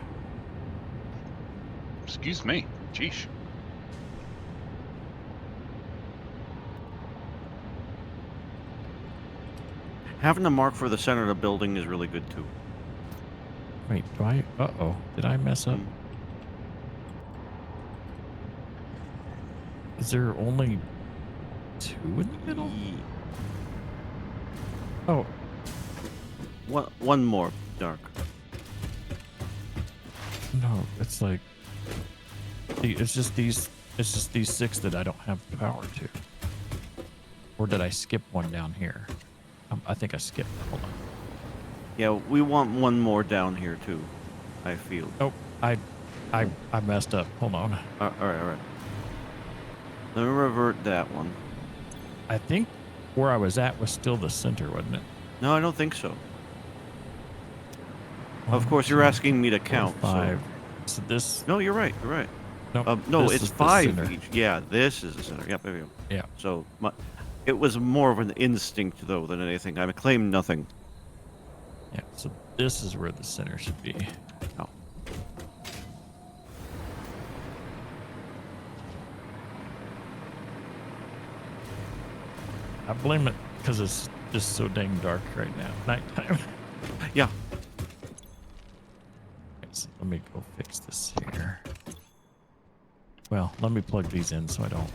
Excuse me. Jeesh. Having a mark for the center of the building is really good too. Wait, do I? Uh-oh. Did I mess up? Mm. Is there only 2 in the middle? Ye- Oh, One more, Dark. no. It's like... It's just these 6 that I don't have power to. Or did I skip one down here? I think I skipped. Hold on. Yeah, we want one more down here too. I feel. Oh, I messed up. Hold on. All right. Let me revert that one. I think where I was at was still the center, wasn't it? No, I don't think so. Of course, you're asking me to count. 5. So this. So. No, you're right. You're right. No, No, this it's is the 5 center. each. Yeah, this is the center. Yep, there we go. Yeah. So it was more of an instinct though than anything. I claim nothing. Yeah. So this is where the center should be. No. I blame it because it's just so dang dark right now. Nighttime. Yeah. So let me go fix this here. Well, let me plug these in so I don't.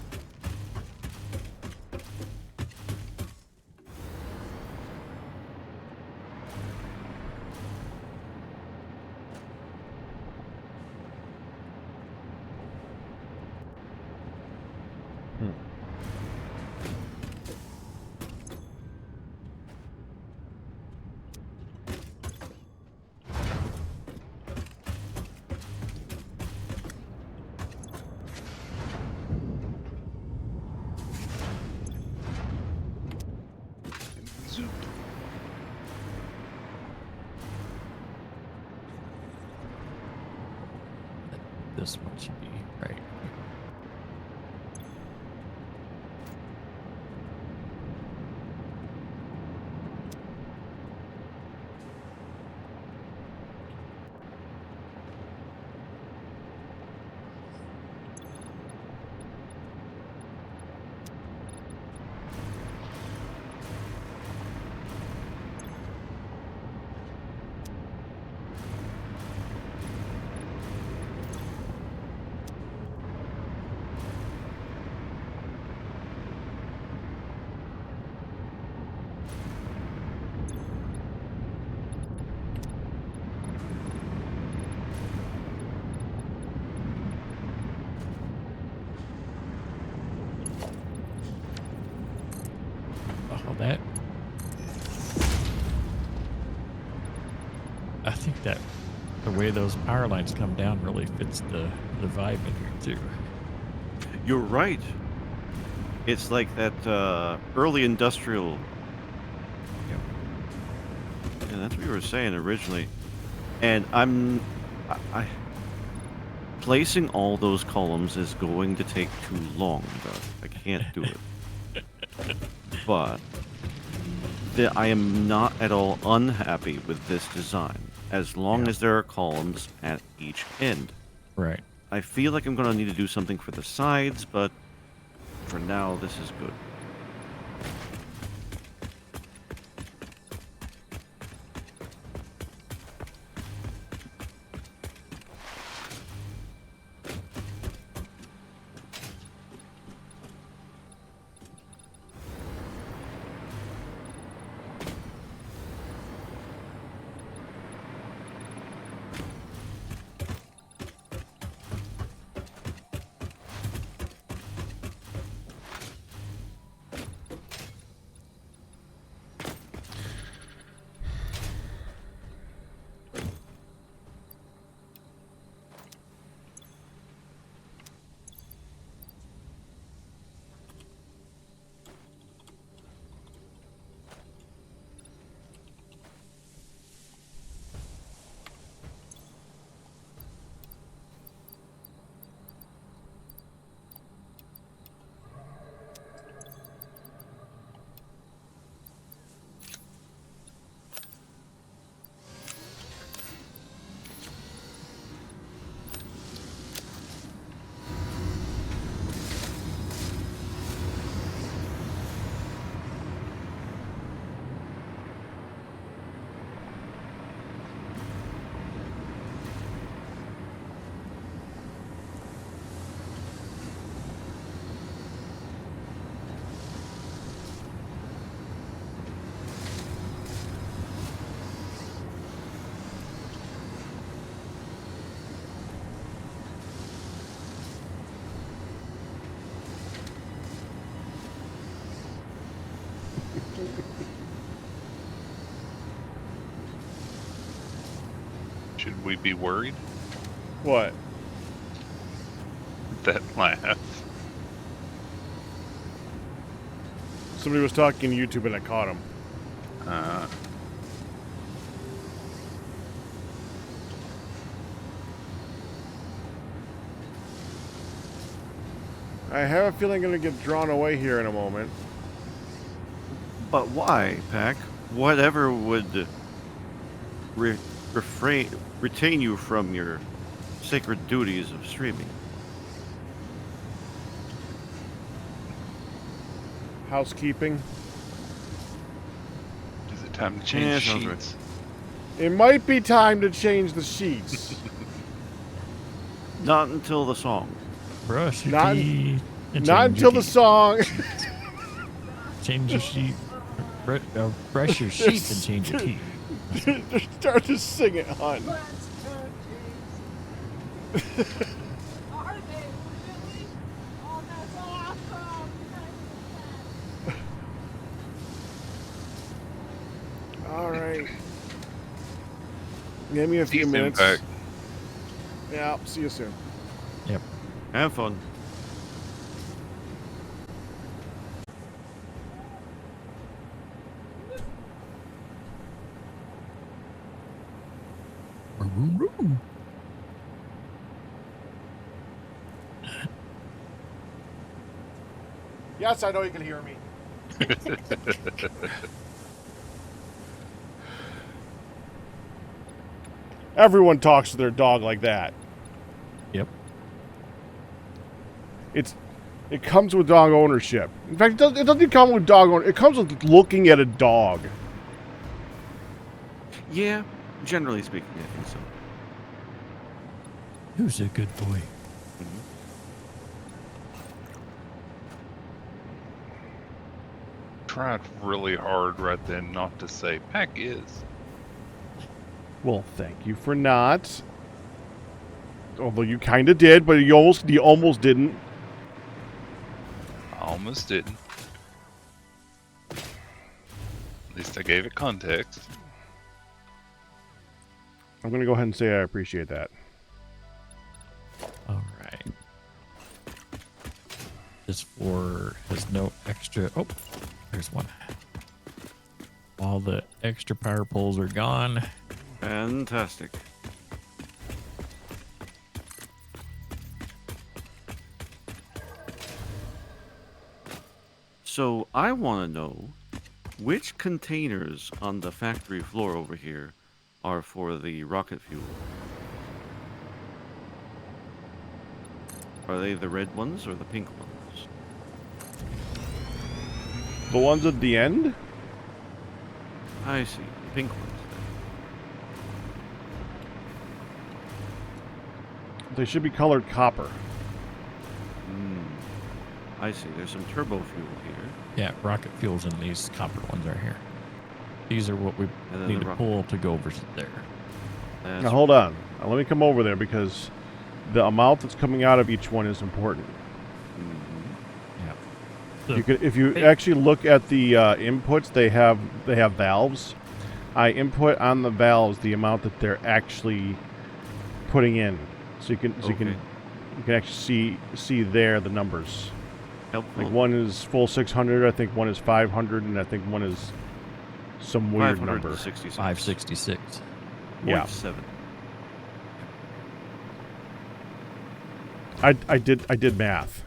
Zoop. This one should be right. Oh, that. I think that the way those power lines come down really fits the vibe in here too. You're right. It's like that early industrial. Yep. Yeah, that's what you were saying originally. And I placing all those columns is going to take too long, though. I can't do it. But I am not at all unhappy with this design, as long as there are columns at each end. Right. I feel like I'm going to need to do something for the sides, but for now, this is good. Should we be worried? What? That laugh. Somebody was talking YouTube and I caught him. I have a feeling I'm going to get drawn away here in a moment. But why, Pac? Whatever would retain you from your sacred duties of streaming? Housekeeping. Is it time to change Yeah, the sounds right. sheets? It might be time to change the sheets. Not until the song. Brush your Not- teeth. and Not change until your the song. Change your sheet. Brush your sheets and change your teeth. Start to sing it, hon. Are they really? Oh, that's awesome! All right. Give me a few Decent minutes. pack. Yeah, see you soon. Yep. Have fun. Yes, I know you can hear me. Everyone talks to their dog like that. Yep. It comes with dog ownership. In fact, it doesn't come with dog ownership. It comes with looking at a dog. Yeah, generally speaking, I think so. Who's a good boy? Tried really hard right then not to say Pack is. Well, thank you for not. Although you kind of did, but you almost didn't. I almost didn't. At least I gave it context. I'm going to go ahead and say I appreciate that. All right. This floor has no extra. Oh, there's one. All the extra power poles are gone. Fantastic. So I want to know which containers on the factory floor over here are for the rocket fuel. Are they the red ones or the pink ones? The ones at the end? I see, the pink ones. They should be colored copper. I see, there's some turbo fuel here. Yeah, rocket fuels and these copper ones are here. These are what we And then need the to rocket- pull to go over there. That's Now hold on. Now, let me come over there because the amount that's coming out of each one is important. Yeah. You could, if you actually look at the inputs, they have valves. I input on the valves the amount that they're actually putting in, so you can actually see there the numbers. helpful. Like one is full 600, I think one is 500, and I think one is some weird number. 566. 566. Yeah. 0.7. I did math.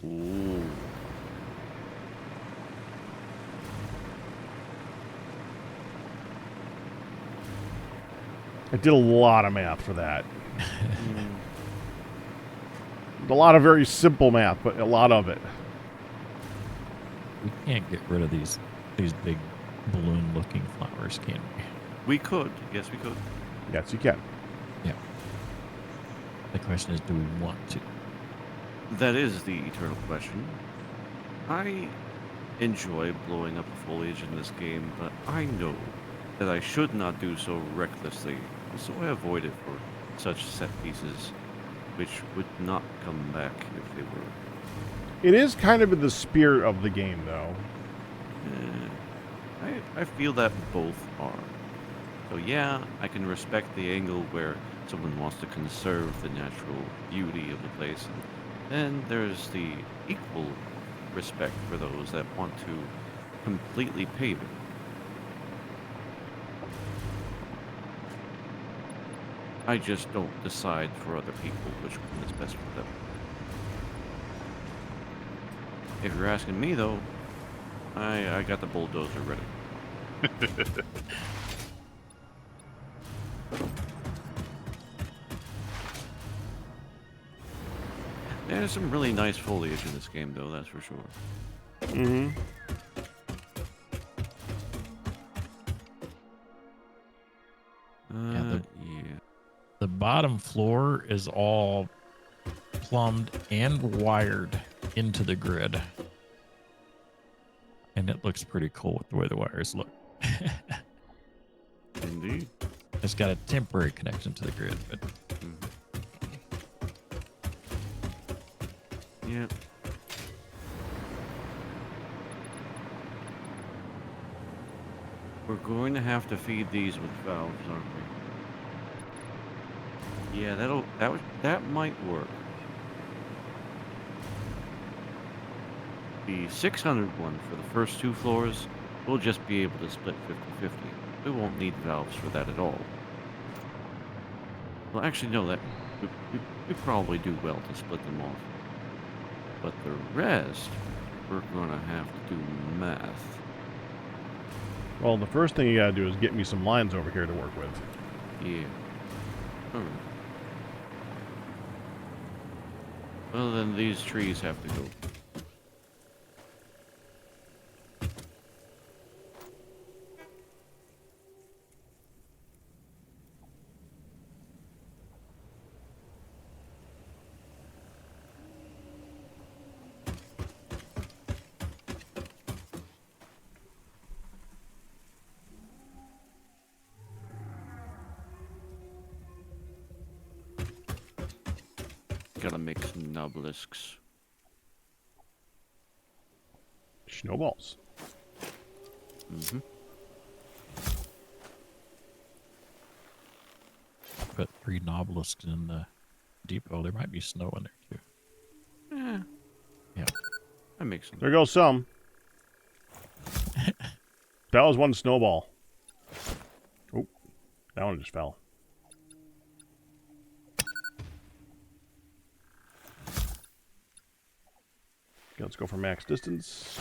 Ooh. I did a lot of math for that. A lot of very simple math, but a lot of it. We can't get rid of these big balloon-looking flowers, can we? We could. Yes, we could. Yes, you can. Yeah. The question is, do we want to? That is the eternal question. I enjoy blowing up the foliage in this game, but I know that I should not do so recklessly, so I avoid it for such set pieces, which would not come back if they were. It is kind of in the spirit of the game, though. I feel that both are. So yeah, I can respect the angle where someone wants to conserve the natural beauty of the place. And then there's the equal respect for those that want to completely pave it. I just don't decide for other people which one is best for them. If you're asking me, though, I got the bulldozer ready. There's some really nice foliage in this game, though, that's for sure. Mm-hmm. Yeah. The bottom floor is all plumbed and wired into the grid. And it looks pretty cool with the way the wires look. Indeed. It's got a temporary connection to the grid, but Yeah. We're going to have to feed these with valves, aren't we? Yeah, that might work. The 600 one for the first 2 floors, we'll just be able to split 50-50. We won't need valves for that at all. Well, actually, no, we probably do well to split them off. But the rest, we're gonna have to do math. Well, the first thing you gotta do is get me some lines over here to work with. Yeah. Alright. Well, then these trees have to go. Gotta make some obelisks. Snowballs. Mm-hmm. put 3 obelisks in the depot. There might be snow in there too. Yeah. Yeah. That makes sense. There goes some. That was one snowball. Oh, that one just fell. Okay, let's go for max distance.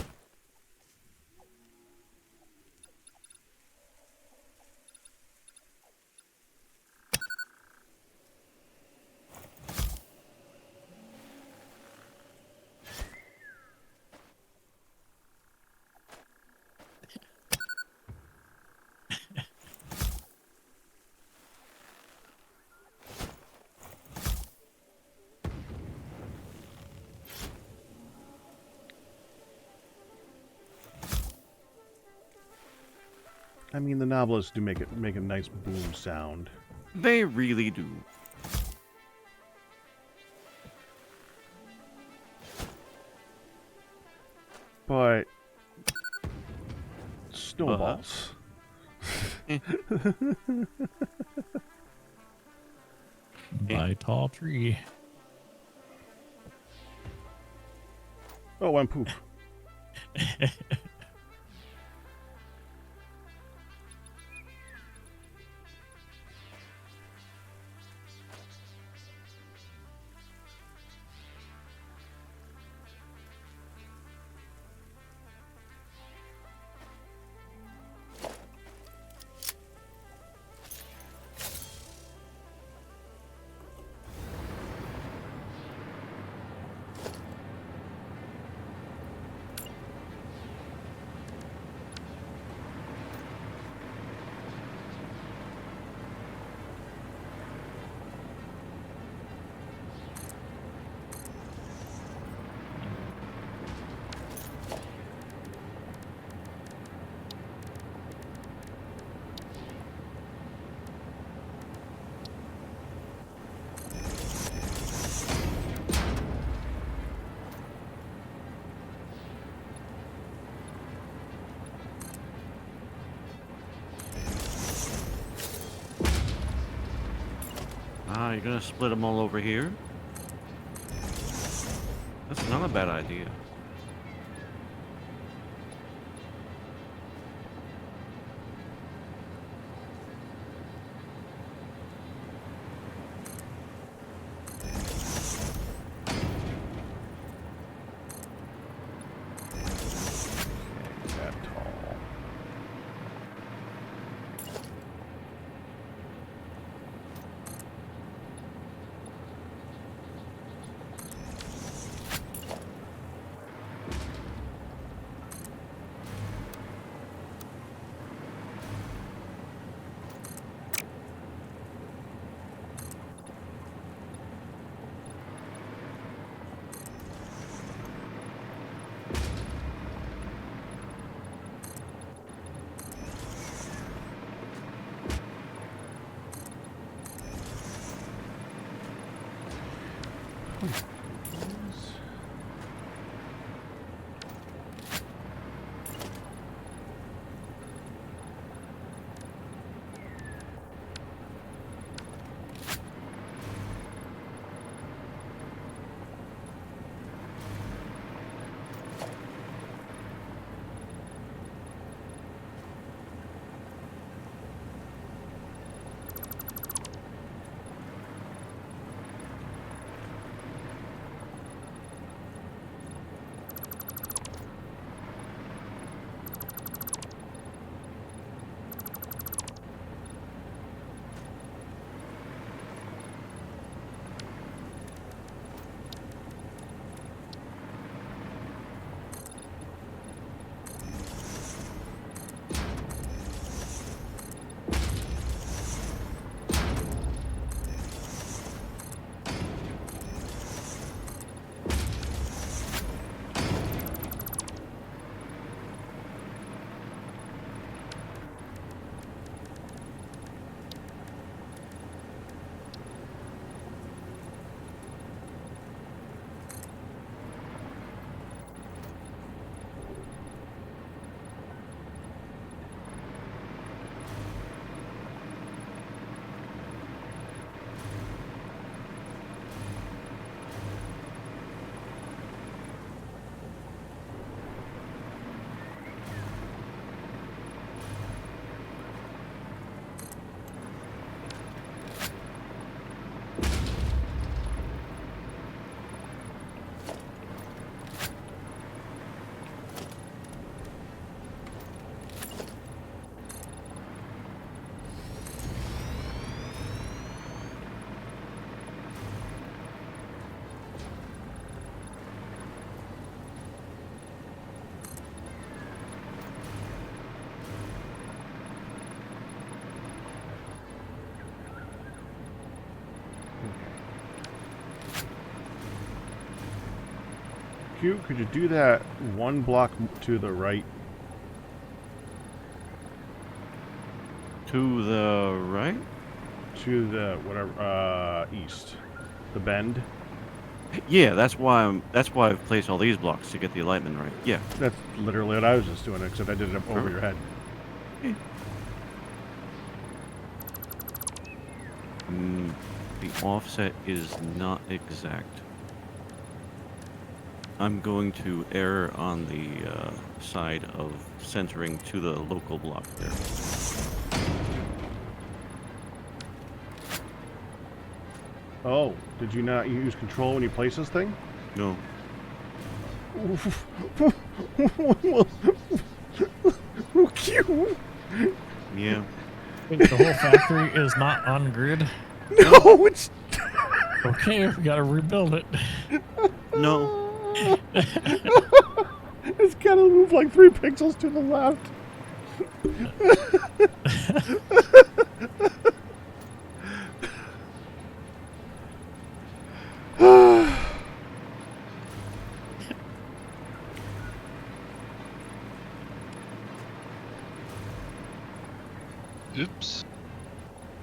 I mean, the novelists do make a nice boom sound. They really do. But snowballs. By tall tree. Oh, and poof. Ah, you're gonna split them all over here? That's not a bad idea. That tall. Q, could you do that one block to the right? To the right? To the whatever east, the bend. Yeah, that's why I've placed all these blocks to get the alignment right. Yeah. That's literally what I was just doing, except I did it up over Huh? your head. The offset is not exact. I'm going to err on the side of centering to the local block there. Oh, did you not use control when you place this thing? No. Q. Yeah. Wait, the whole factory is not on grid. No, it's. Okay, we gotta rebuild it. No. It's gotta move like 3 pixels to the left. Oops.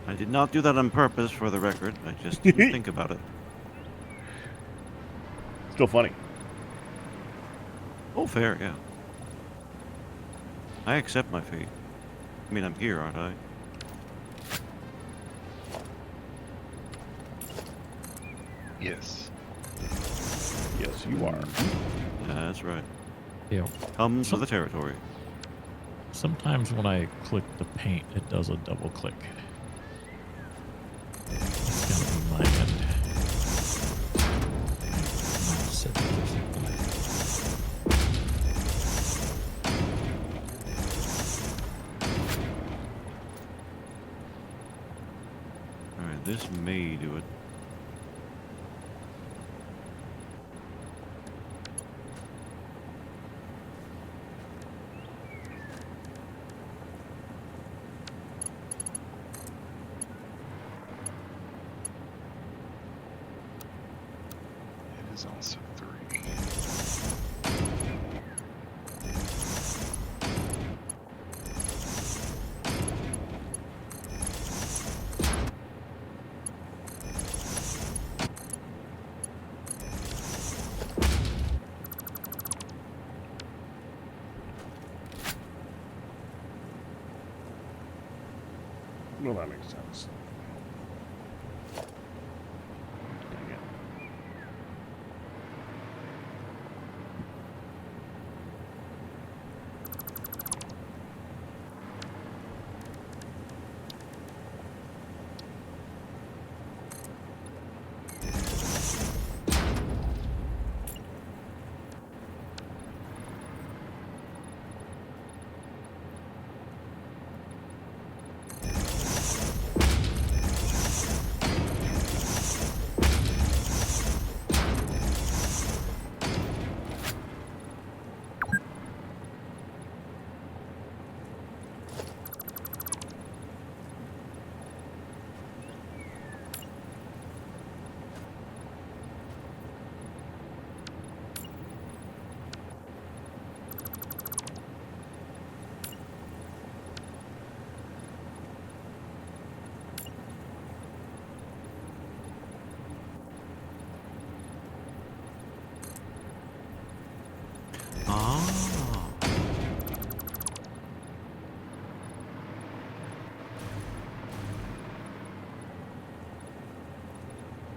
I did not do that on purpose, for the record. I just didn't think about it. Still funny. Oh, fair, yeah. I accept my fate. I mean, I'm here, aren't I? Yes. Yes, you are. That's right. Yeah. Comes with the territory. Sometimes when I click the paint, it does a double click. It's gonna be my end. Might set it or something. All right, this may do it. It is also 3. Well, that makes sense. Dang it. Ah.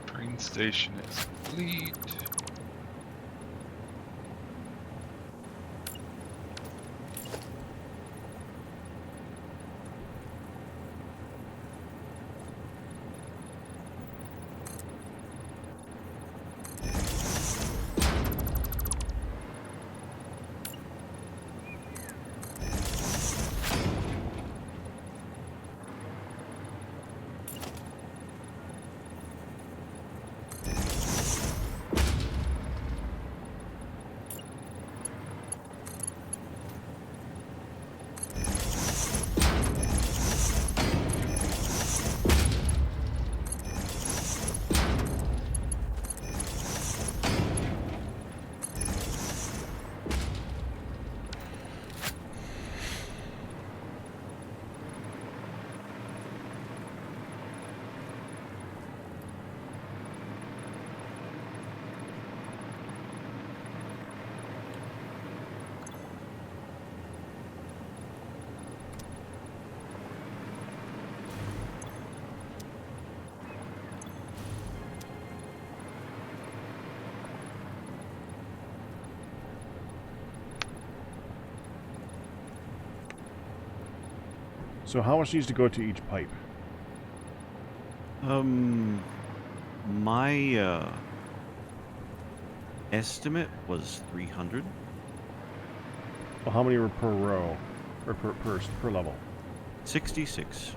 Train station is complete. So how much needs to go to each pipe? My estimate was 300. Well, how many were per row? Or per level? 66.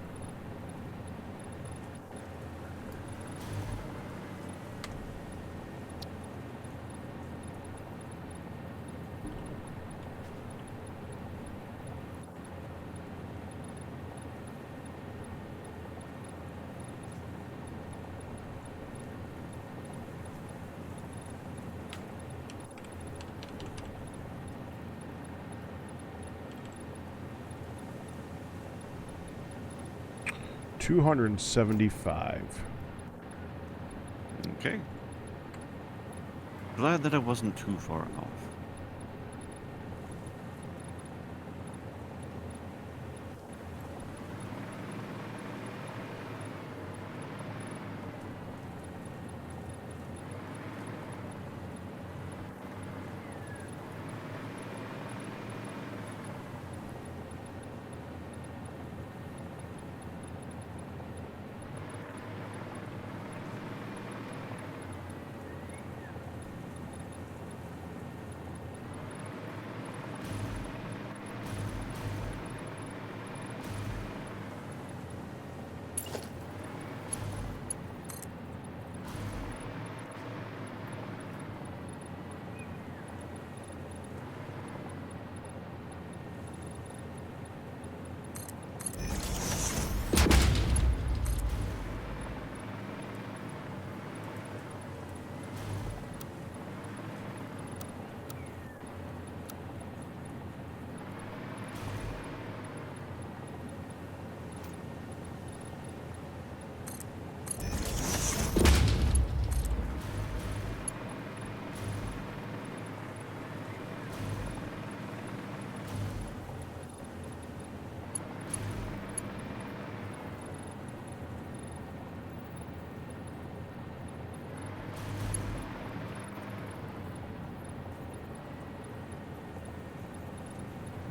$275. Okay. Glad that I wasn't too far off.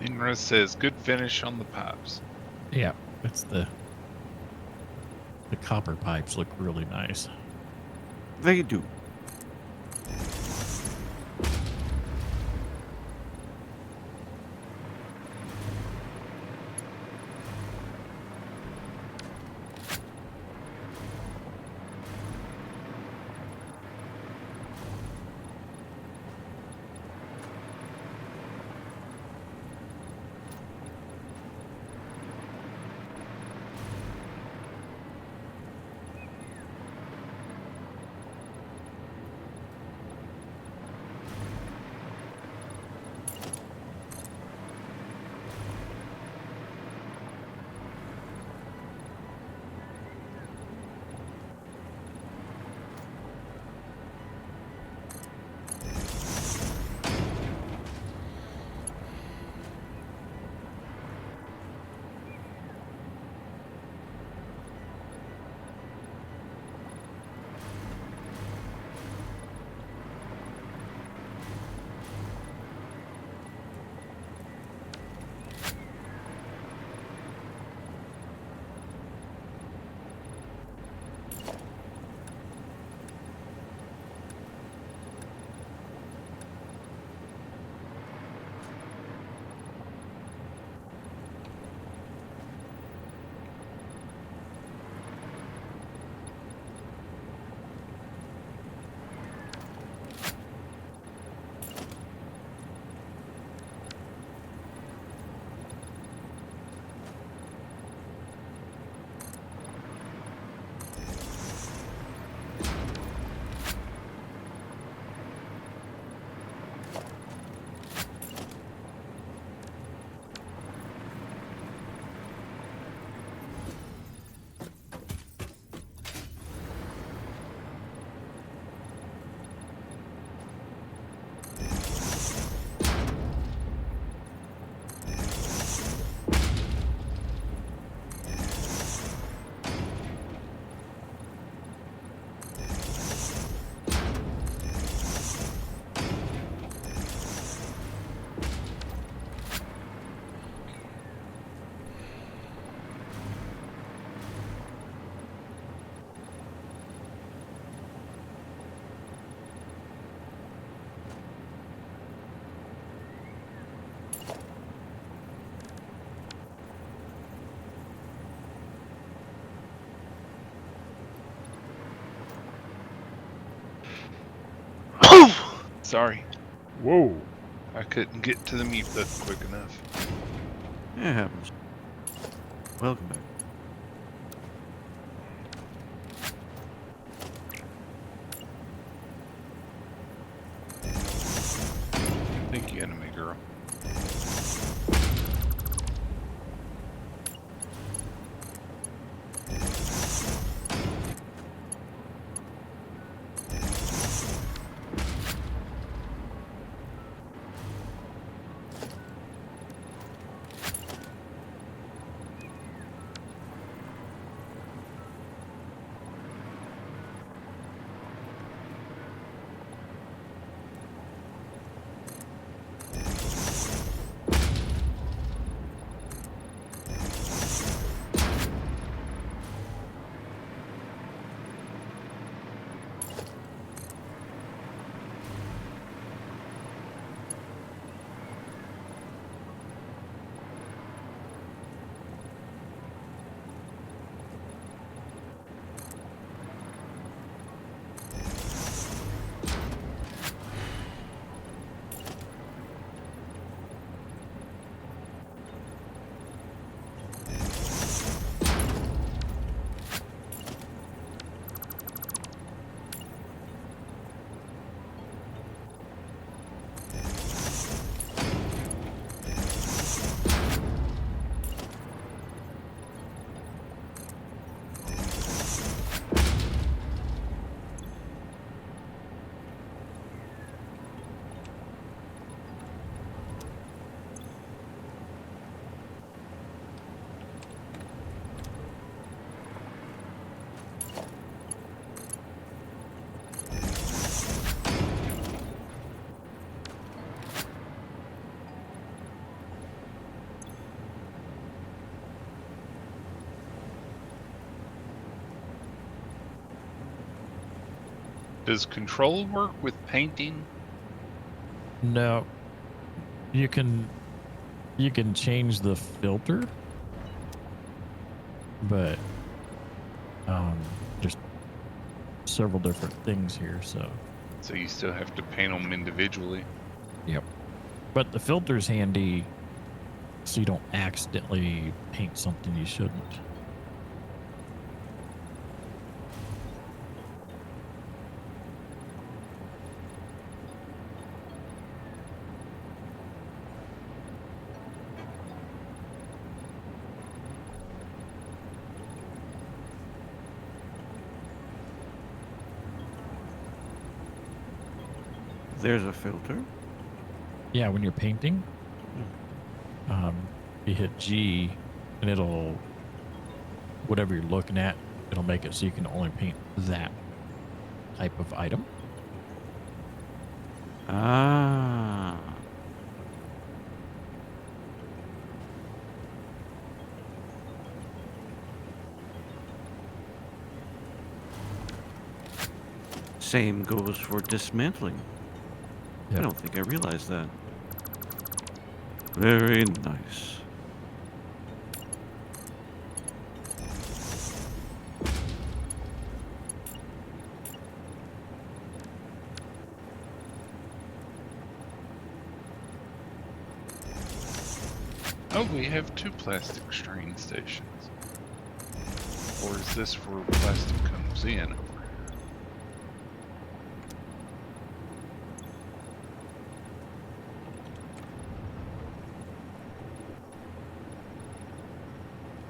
Ingra says, good finish on the pipes. Yeah, it's the copper pipes look really nice. They do. Sorry, Whoa. I couldn't get to the mute button quick enough. Yeah, it happens. Welcome back. Thank you, anime girl. Does control work with painting? No, you can change the filter, but there's several different things here. So So you still have to paint them individually. yep, but the filter's handy, so you don't accidentally paint something you shouldn't. There's a filter. Yeah, when you're painting, you hit G, and it'll, whatever you're looking at, it'll make it so you can only paint that type of item. Ah. Same goes for dismantling. I Yep. don't think I realized that. Very nice. Oh, we have 2 plastic strain stations. Or is this where plastic comes in over here?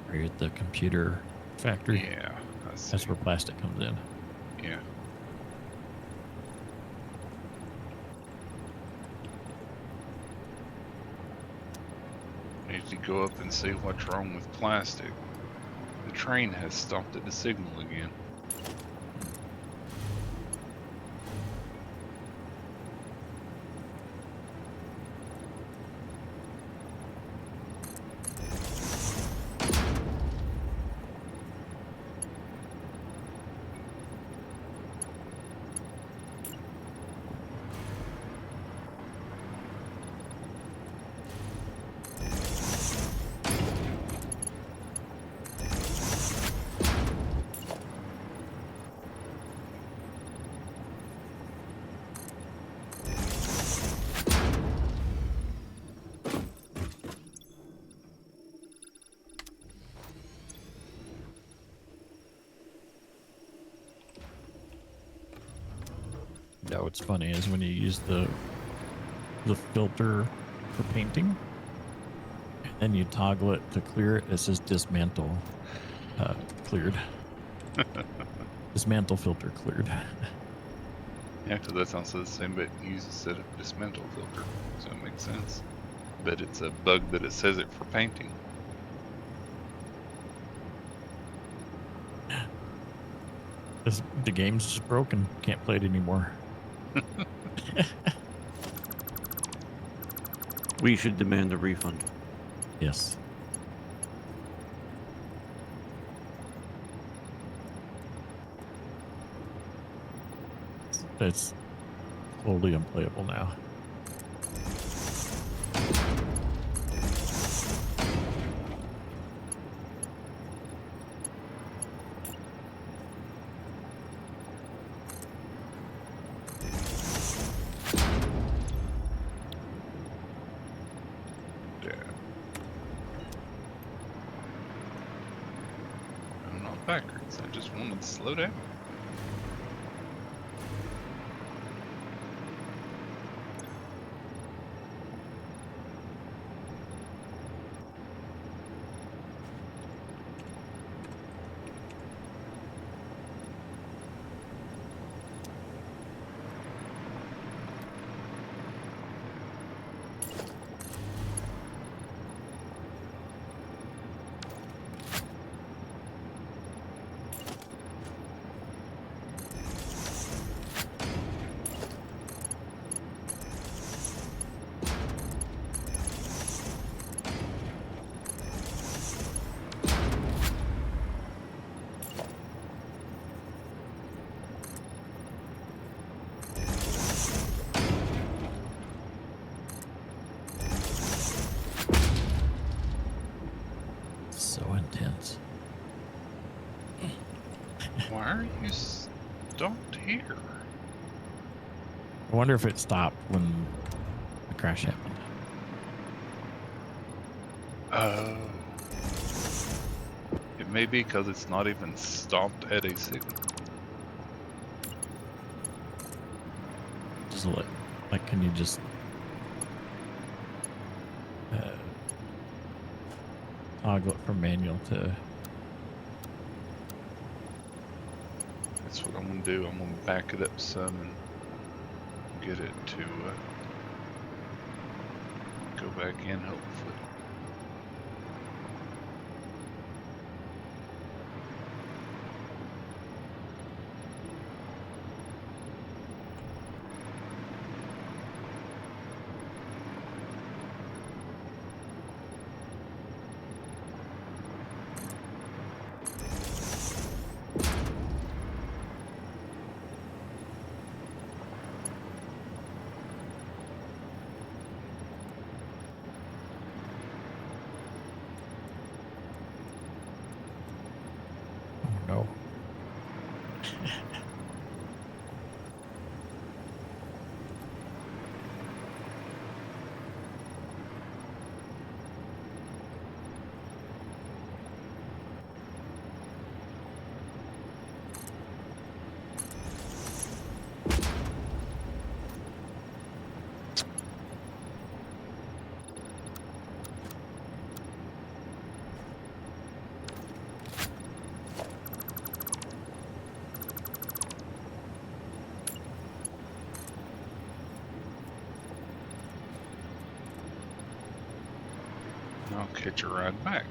Are you at the computer factory? Yeah, I see. That's where plastic comes in. Yeah. Need to go up and see what's wrong with plastic. The train has stopped at the signal again. No, what's funny is when you use the filter for painting, and then you toggle it to clear it, it says dismantle cleared. Dismantle filter cleared. Yeah, because that's also the same, but use a set of dismantle filter, so it makes sense. But it's a bug that it says it for painting. The game's just broken. Can't play it anymore. We should demand a refund. Yes. It's totally unplayable now. Yeah. I'm not backwards. I just wanted to slow down. so intense. Why are you stopped here? I wonder if it stopped when the crash happened. Oh. It may be because it's not even stopped at a signal. Just like can you just toggle it from manual to? That's what I'm gonna do. I'm gonna back it up some and get it to go back in, hopefully. Oh no. I'll catch a ride back.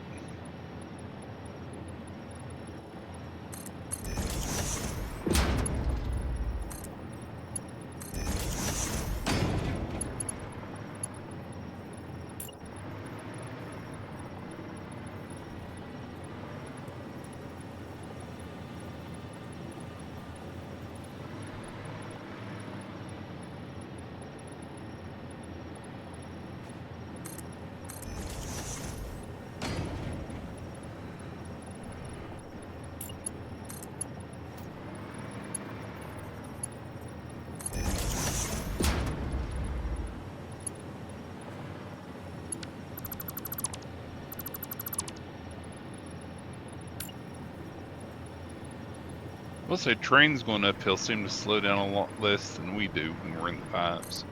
I'll say trains going uphill seem to slow down a lot less than we do when we're in the pipes.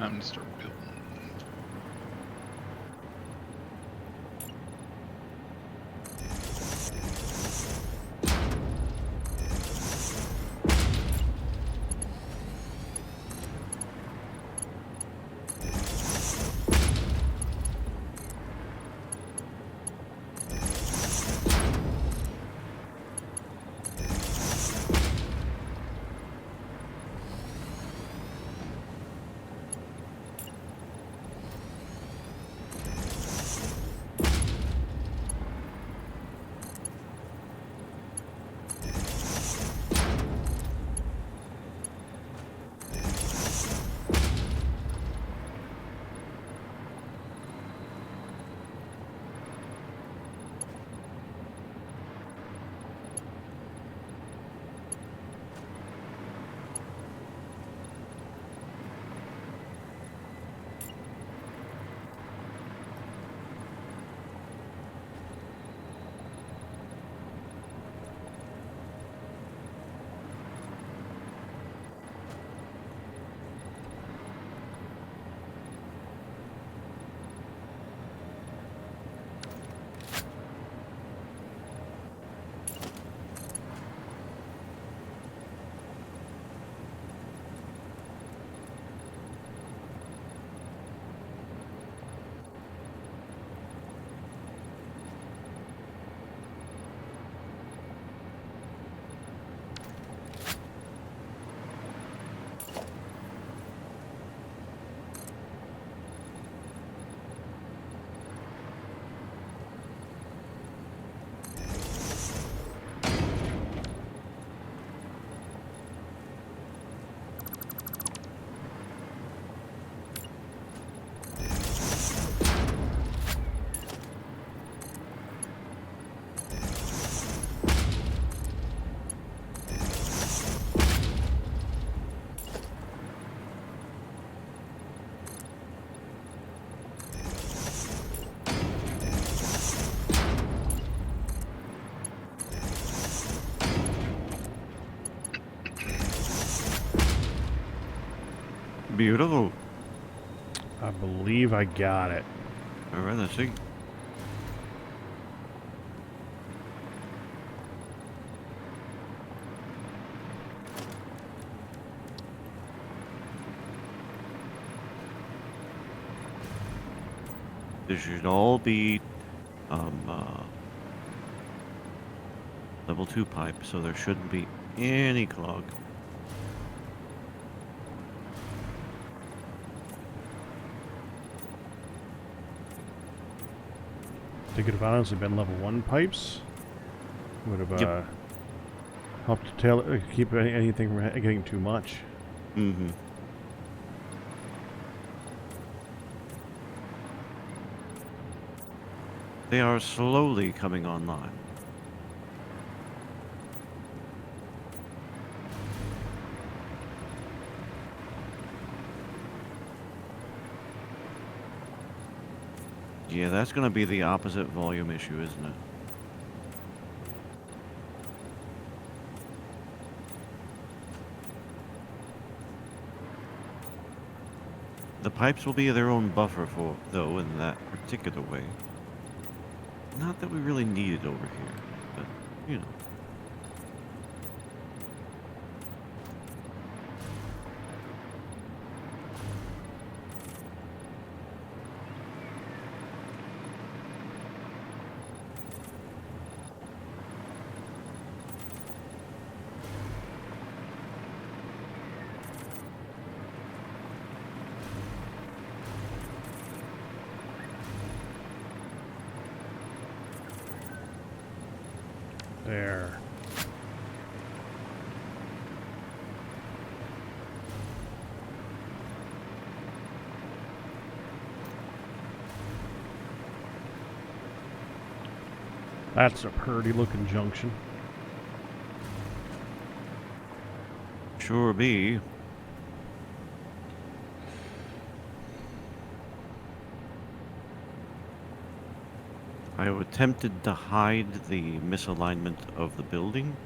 Time to start building. Beautiful. I believe I got it. All right, let's see. This should all be level 2 pipe, so there shouldn't be any clog. They could have honestly been level 1 pipes. Would have Yep. helped to keep anything from getting too much. Mm-hmm. They are slowly coming online. Yeah, that's going to be the opposite volume issue, isn't it? The pipes will be their own buffer though, in that particular way. Not that we really need it over here, but, you know. There. That's a pretty looking junction. Sure be. I attempted to hide the misalignment of the building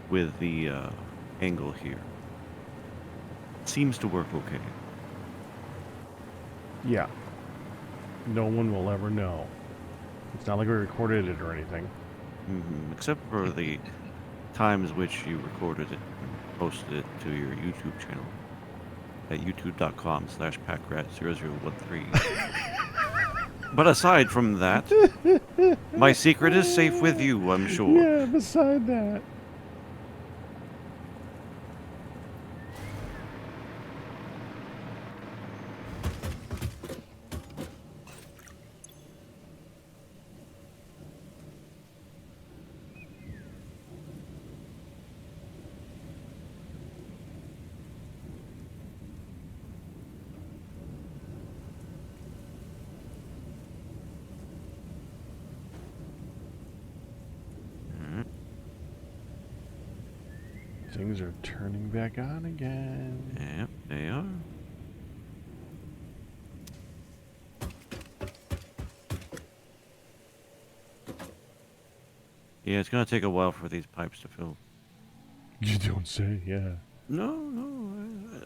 with the angle here. Seems to work okay. Yeah. No one will ever know. It's not like we recorded it or anything. Except for the times which you recorded it and posted it to your YouTube channel at youtube.com/packrat0013. But aside from that, my secret is safe with you, I'm sure. Yeah, beside that. Things are turning back on again. Yep, they are. Yeah, it's gonna take a while for these pipes to fill. You don't say, yeah. No,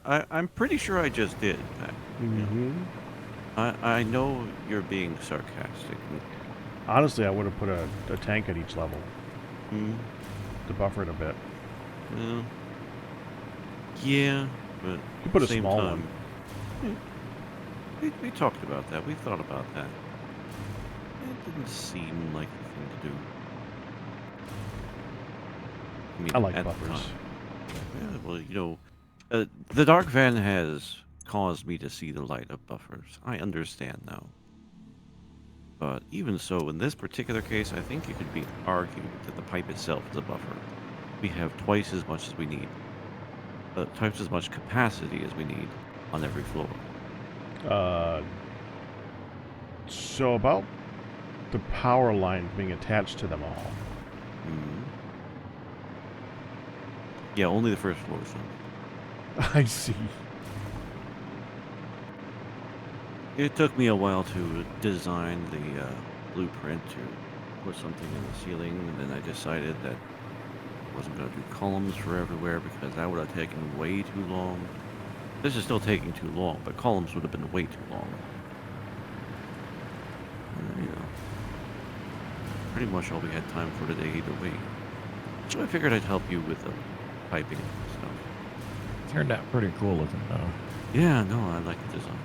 I'm pretty sure I just did. In fact. Mm-hmm. I know you're being sarcastic. Honestly, I would have put a tank at each level Mm, to buffer it a bit. well, yeah, but You put a same small time, one. we talked about that. We thought about that. It didn't seem like the thing to do. I mean, I like at the buffers. time. Yeah, well, you know, the dark van has caused me to see the light of buffers. I understand now. But even so, in this particular case, I think it could be argued that the pipe itself is a buffer. We have twice as much as we need. Twice as much capacity as we need on every floor. So about the power line being attached to them all. Mhm. Yeah, only the first floor, so. I see. It took me a while to design the blueprint to put something in the ceiling, and then I decided that I wasn't going to do columns for everywhere because that would have taken way too long. This is still taking too long, but columns would have been way too long. You know, pretty much all we had time for today either way. So I figured I'd help you with the piping and stuff. Turned out pretty cool looking though. Yeah, no, I like the design.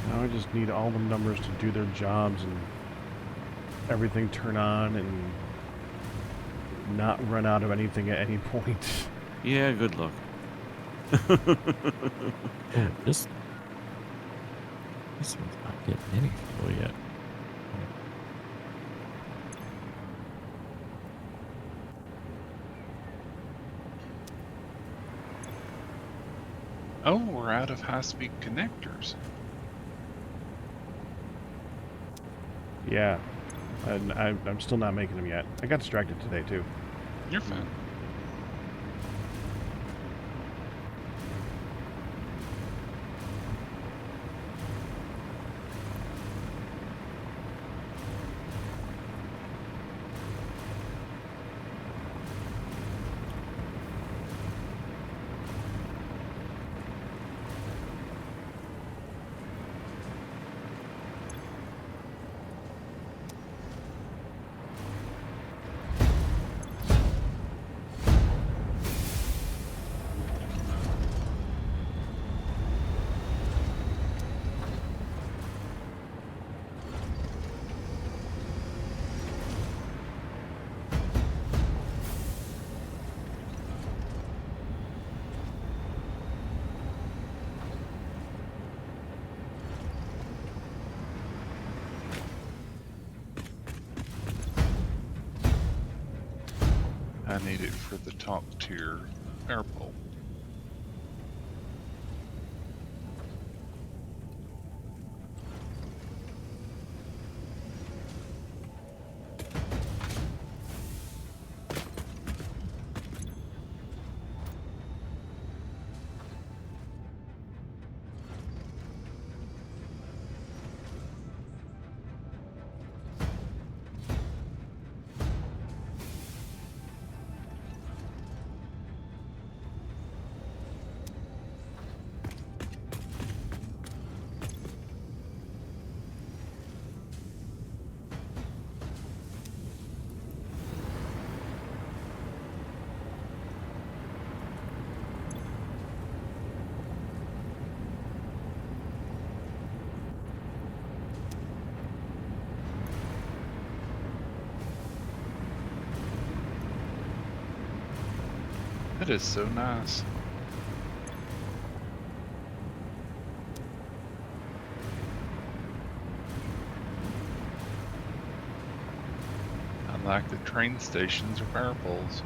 Now I just need all the numbers to do their jobs and everything turn on and not run out of anything at any point. Yeah, good luck. Oh, this one's not getting any fuel yet. Oh, we're out of high-speed connectors. Yeah. And I'm still not making them yet. I got distracted today, too. You're fine. I need it for the top tier air pole. That is so nice. I like the train stations or power poles.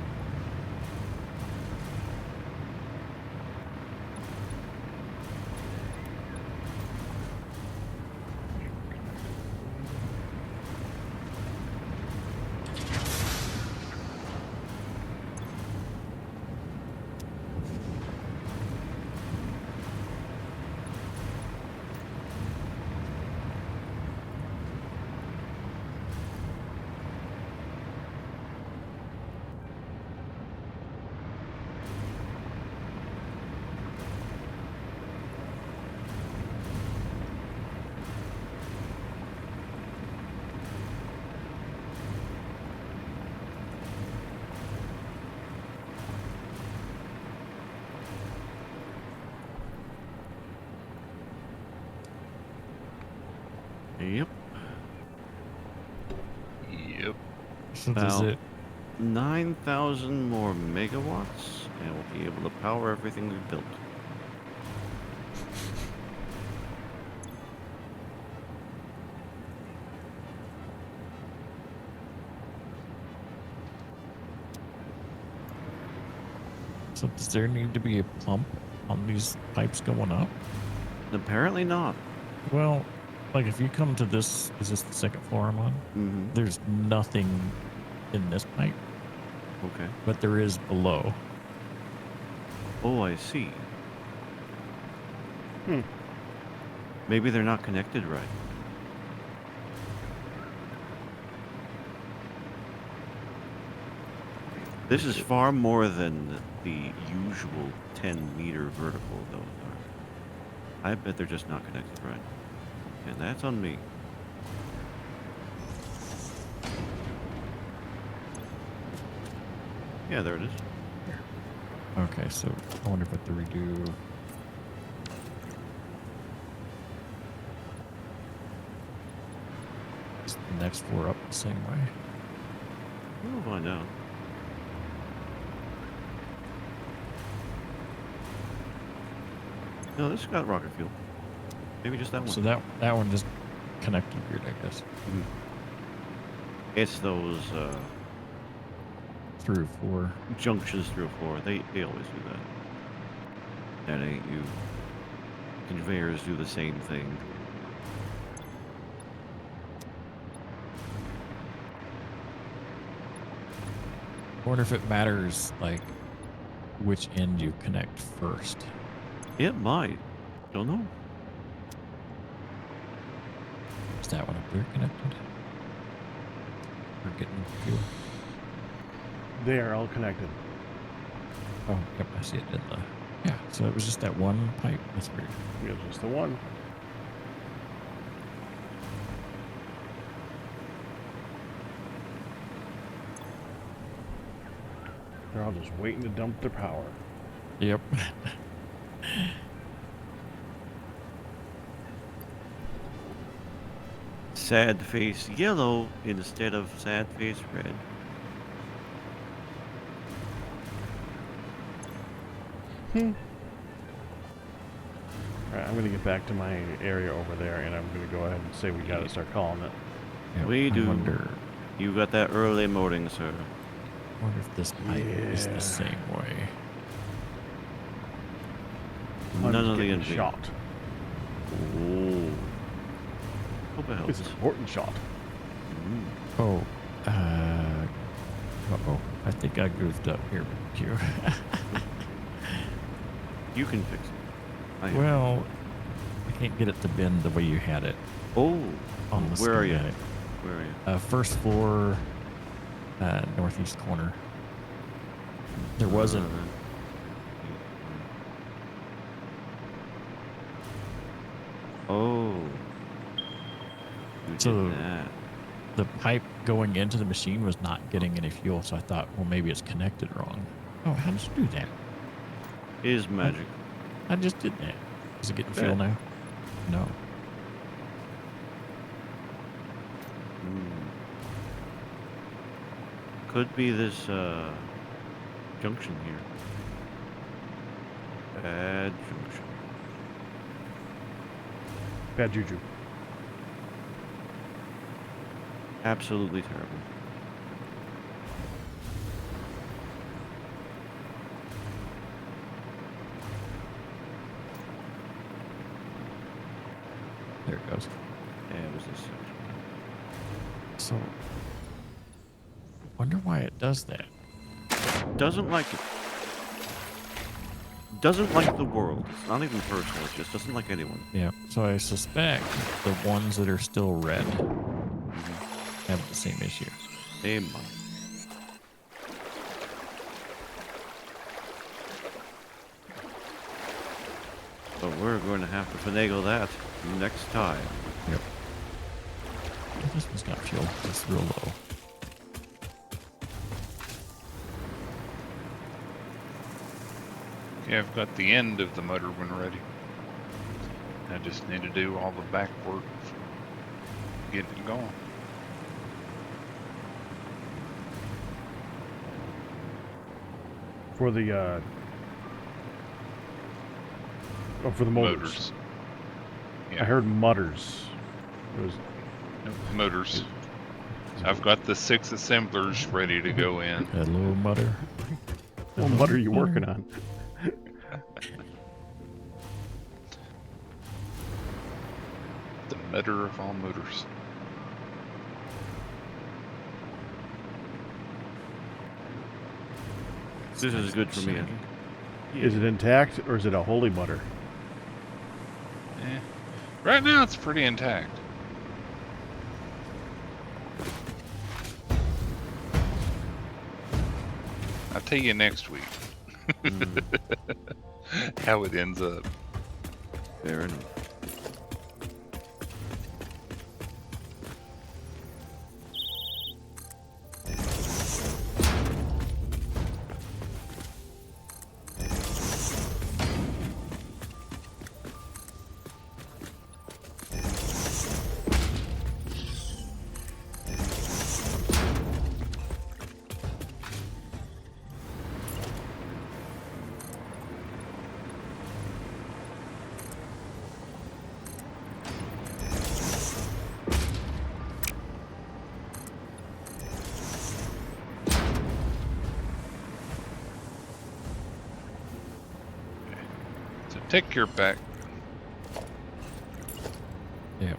Yep. Yep. So does Now- it? 9,000 more megawatts, and we'll be able to power everything we built. So does there need to be a pump on these pipes going up? Apparently not. Well, like if you come to this, is this the second floor I'm on? Mm-hmm. There's nothing in this pipe, Okay. but there is below. Oh, I see. Hmm. Maybe they're not connected right. This is far more than the usual 10-meter vertical, though. I bet they're just not connected right. And that's on me. Yeah, there it is. Okay, so I wonder if I have to redo. Is the next floor up the same way? We'll find out. No, this got rocket fuel. Maybe just that one. So that one just connected weird, I guess. It's those 3 or 4. junctions through a floor. They always do that. That ain't you. Conveyors do the same thing. I wonder if it matters, like, which end you connect first. It might. Don't know. Is that one up there connected? We're getting fuel. They are all connected. Oh, yep, I see it in the... Yeah, so it was just that one pipe. That's weird. It was just the one. They're all just waiting to dump their power. Yep. Sad face yellow instead of sad face red. Alright, I'm gonna get back to my area over there, and I'm gonna go ahead and say we gotta start calling it. Yep, We I do. wonder... You got that early morning, sir. wonder if this pipe is Yeah. the same way. None Hunter's of the getting envy. shot. Oh. Hope it helps. It's an important shot. Mm. Oh, uh-oh. I think I goofed up here with you. You can fix it. I am. Well, I can't get it to bend the way you had it Oh. on the Where are you? schematic. Where are you? First floor, northeast corner. There wasn't. Oh. You So- did that. The pipe going into the machine was not getting any fuel, so I thought, well, maybe it's connected wrong. Oh, how did you do that? It is magic. I just did that. Is it getting Bet. fuel now? No. Mm. Could be this junction here. Bad junction. Bad juju. Absolutely terrible. There it goes. Yeah, it was this section. So, wonder why it does that. Doesn't like it. Doesn't like the world. It's not even personal. It just doesn't like anyone. Yeah. So I suspect the ones that are still red have the same issue. They might. But we're going to have to finagle that next time. Yep. This one's got fuel. It's real low. Yeah, I've got the end of the motor one ready. I just need to do all the back work for getting it going. For the for the motors. Yeah. I heard mutters. It was Nope, motors. I've got the 6 assemblers ready to go in. Hello, mutter. what mutter are you working on? The mother of all motors. This is good for me. I think. Is it intact or is it a holy mutter? Right now it's pretty intact. I'll tell you next week how it ends up. Fair enough. So take your back. Yep.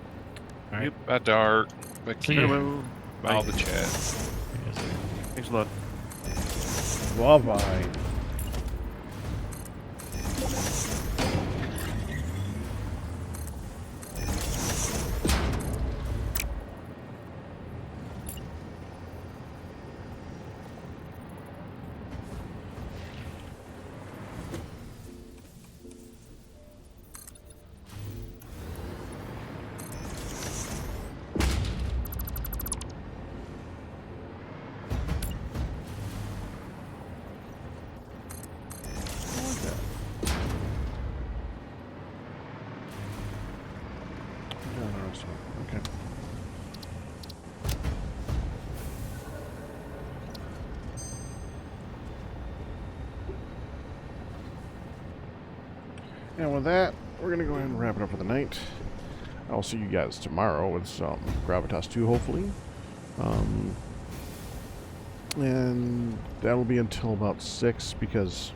Alright, bye Dark. Bye See ya. Kilo. Bye all the chats. Thanks a lot. Bye-bye. Okay. And with that, we're going to go ahead and wrap it up for the night. I'll see you guys tomorrow with some Gravitas 2, hopefully. And that'll be until about 6 because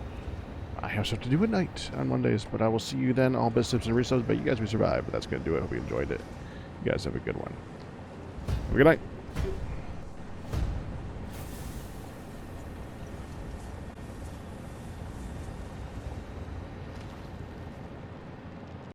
I have stuff to do at night on Mondays. But I will see you then. All best and resubs. But you guys, we survived. But that's going to do it. Hope you enjoyed it. You guys have a good one. Have a good night.